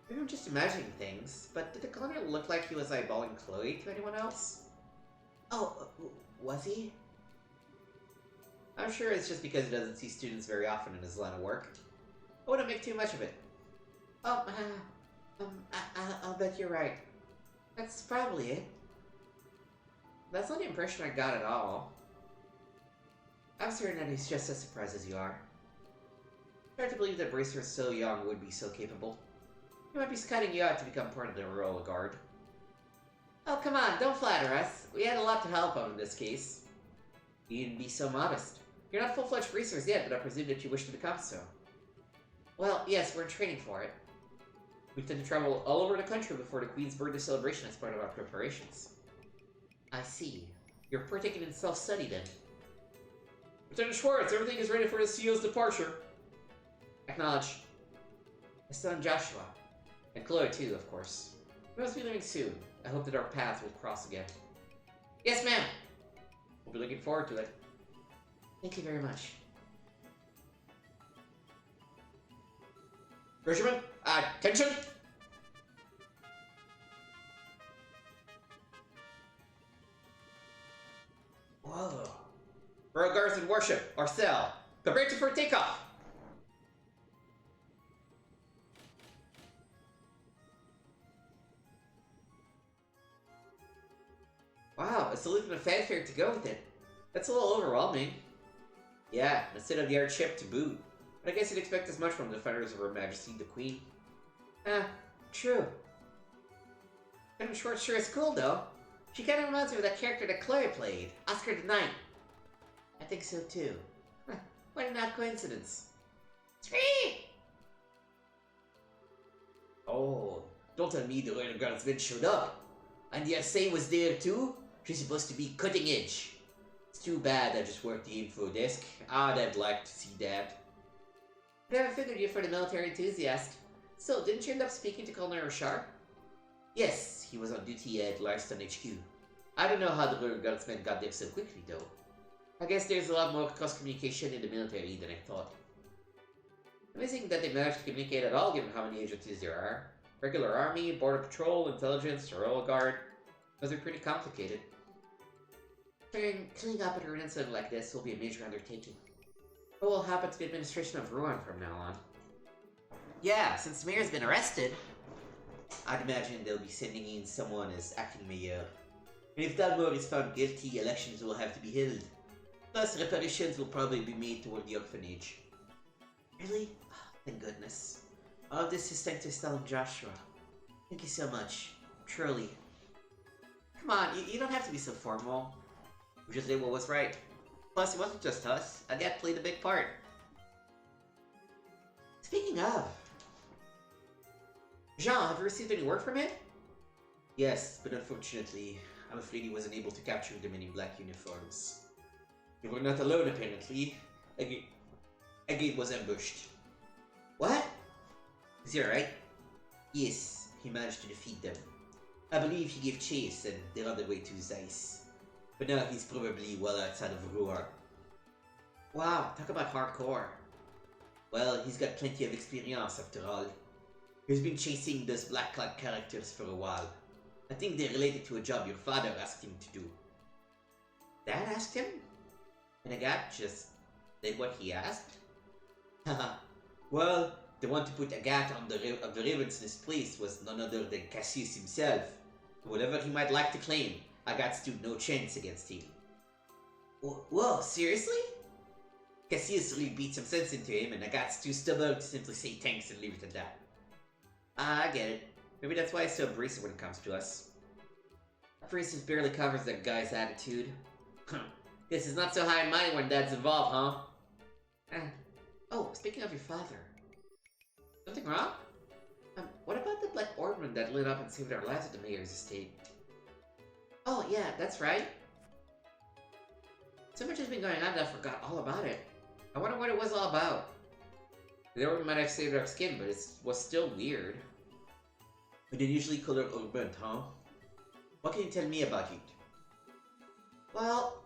Maybe I'm just imagining things, but did the cloner look like he was eyeballing Chloe to anyone else? Oh, was he? I'm sure it's just because he doesn't see students very often in his line of work. I wouldn't make too much of it. I'll bet you're right. That's probably it. That's not the impression I got at all. I'm certain that he's just as surprised as you are. Hard to believe that Bracer so young would be so capable. He might be scouting you out to become part of the Royal Guard. Oh, come on, don't flatter us. We had a lot to help him in this case. You needn't be so modest. You're not full-fledged Bracers yet, but I presume that you wish to become so. Well, yes, we're in training for it. We tend to travel all over the country before the Queen's birthday celebration as part of our preparations. I see. You're partaking in self-study then. Lieutenant Schwartz, everything is ready for the CEO's departure. Acknowledge. My son Joshua. And Chloe too, of course. We must be leaving soon. I hope that our paths will cross again. Yes, ma'am. We'll be looking forward to it. Thank you very much. Regiment, attention! Whoa. Royal Guards in worship, Arcel, prepare for takeoff! Wow, a salute and a fanfare to go with it. That's a little overwhelming. Yeah, and a state-of-the-art ship to boot. But I guess you'd expect as much from the defenders of Her Majesty the Queen. True. Lieutenant Schwartz sure is cool, though. She kind of reminds me of that character that Chloe played, Oscar the Knight. I think so too. What an odd coincidence. Three! Oh, don't tell me the Royal Guardsmen showed up. And the SA was there too? She's supposed to be cutting edge. It's too bad I just worked the info desk. I'd like to see that. I never figured you for the military enthusiast. So, didn't you end up speaking to Colonel Rochard? Yes, he was on duty at Larston HQ. I don't know how the Royal Guardsmen got there so quickly, though. I guess there's a lot more cross-communication in the military than I thought. Amazing that they managed to communicate at all, given how many agencies there are. Regular Army, Border Patrol, Intelligence, Royal Guard. Those are pretty complicated. Cleaning up at an incident like this will be a major undertaking. What will happen to the administration of Ruan from now on? Yeah, since the mayor's been arrested. I'd imagine they'll be sending in someone as acting mayor. And if Dalmor is found guilty, elections will have to be held. Plus, reparations will probably be made toward the orphanage. Really? Oh, thank goodness. All of this is thanks to Estelle and Joshua. Thank you so much. Truly. Come on, you don't have to be so formal. We just did what was right. Plus, it wasn't just us. Agathe played a big part. Speaking of... Jean, have you received any word from him? Yes, but unfortunately, I'm afraid he wasn't able to capture the men in black uniforms. We were not alone, apparently. Agathe was ambushed. What? Is he alright? Yes, he managed to defeat them. I believe he gave chase and they're on their way to Zeiss. But now he's probably well outside of Rouen. Wow, talk about hardcore. Well, he's got plenty of experience after all. He's been chasing those black-clad characters for a while. I think they're related to a job your father asked him to do. Dad asked him? And Agathe just did what he asked? Haha. Well, the one to put Agathe on the Ravensness place was none other than Cassius himself. Whatever he might like to claim, Agathe stood no chance against him. Whoa, seriously? Cassius really beat some sense into him, and Agathe's too stubborn to simply say thanks and leave it at that. I get it. Maybe that's why he's so abrasive when it comes to us. Abrasive barely covers that guy's attitude. This is not so high and mighty when Dad's involved, huh? Oh, speaking of your father. Something wrong? What about the Black Orderman that lit up and saved our lives at the mayor's estate? Oh, yeah, that's right. So much has been going on that I forgot all about it. I wonder what it was all about. The orb might have saved our skin, but it was still weird. An unusually colored augment, huh? What can you tell me about it? Well,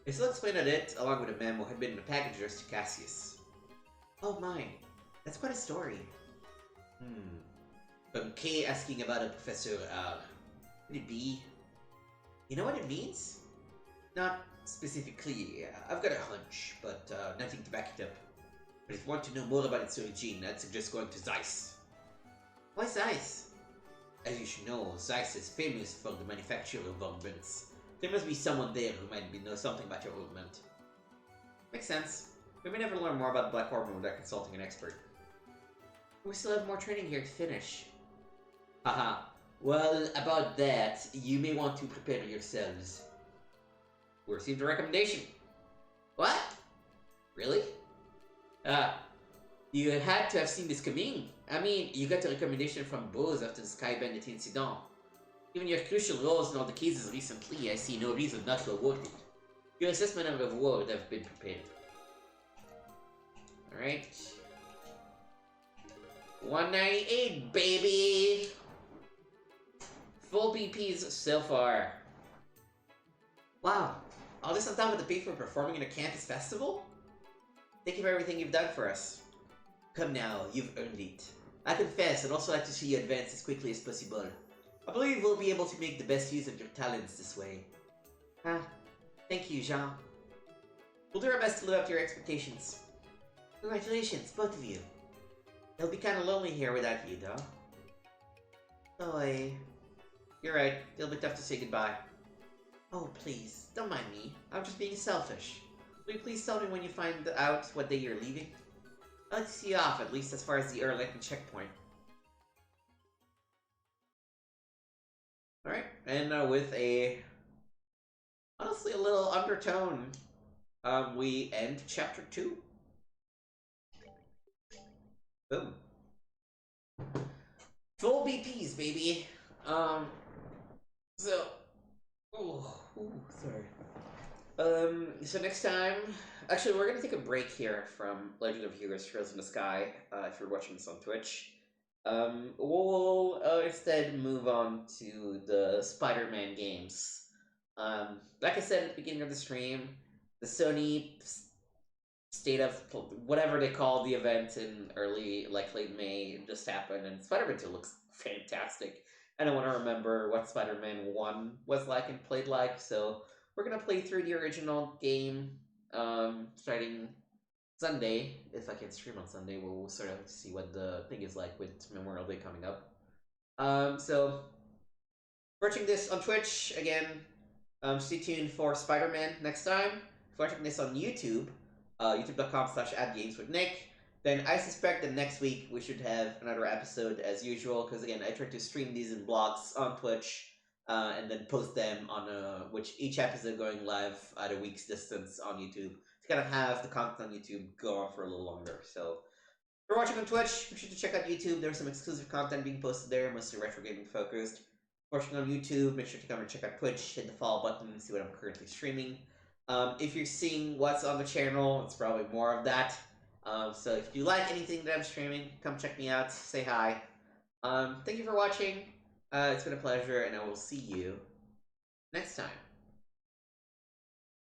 it's still explained that it, along with a memo, had been in a package addressed to Cassius. Oh my, that's quite a story. Kay asking about a Professor could it be? You know what it means? Not specifically. I've got a hunch, but nothing to back it up. But if you want to know more about its origin, I'd suggest going to Zeiss. Why Zeiss? As you should know, Zeiss is famous for the manufacture of augments. There must be someone there who might know something about your augment. Makes sense. We may never learn more about the Black Orb without consulting an expert. We still have more training here to finish. Haha. Well, about that, you may want to prepare yourselves. We received a recommendation. What? Really? You had to have seen this coming. I mean, you got a recommendation from Bose after the Sky Bandit incident. Given your crucial roles in all the cases recently, I see no reason not to award it. Your assessment and reward have been prepared. Alright. 198, baby! Full BPs so far. Wow. All this on top of the pay for performing in a campus festival? Thank you for everything you've done for us. Come now, you've earned it. I confess, I'd also like to see you advance as quickly as possible. I believe we'll be able to make the best use of your talents this way. Thank you, Jean. We'll do our best to live up to your expectations. Congratulations, both of you. It'll be kinda lonely here without you, though. Oh, you're right. It'll be tough to say goodbye. Oh, please, don't mind me. I'm just being selfish. Will you please tell me when you find out what day you're leaving? I'd like to see you off, at least as far as the Erlangen checkpoint. Alright, and with honestly a little undertone, we end chapter 2. Boom. Full BPs, baby. So, so next time, actually, we're gonna take a break here from Legend of Heroes: Trails in the Sky. If you're watching this on Twitch, we'll instead move on to the Spider-Man games. Like I said at the beginning of the stream, the Sony state of whatever they call the event in late May just happened, and Spider-Man 2 looks fantastic. I don't want to remember what Spider-Man 1 was like and played like, so we're gonna play through the original game starting Sunday. If I can stream on Sunday, we'll sort of see what the thing is like with Memorial Day coming up. So watching this on Twitch again. Stay tuned for Spider-Man next time. If you're watching this on YouTube, youtube.com/@gameswithnick. Then I suspect that next week we should have another episode as usual, because again, I try to stream these in blocks on Twitch, and then post them on which each episode going live at a week's distance on YouTube to kind of have the content on YouTube go on for a little longer. So if you're watching on Twitch, make sure to check out YouTube. There's some exclusive content being posted there, mostly retro gaming focused. Watching on YouTube, make sure to come and check out Twitch, hit the follow button, and see what I'm currently streaming. If you're seeing what's on the channel, it's probably more of that. So if you like anything that I'm streaming, come check me out, say hi. Thank you for watching. It's been a pleasure, and I will see you next time.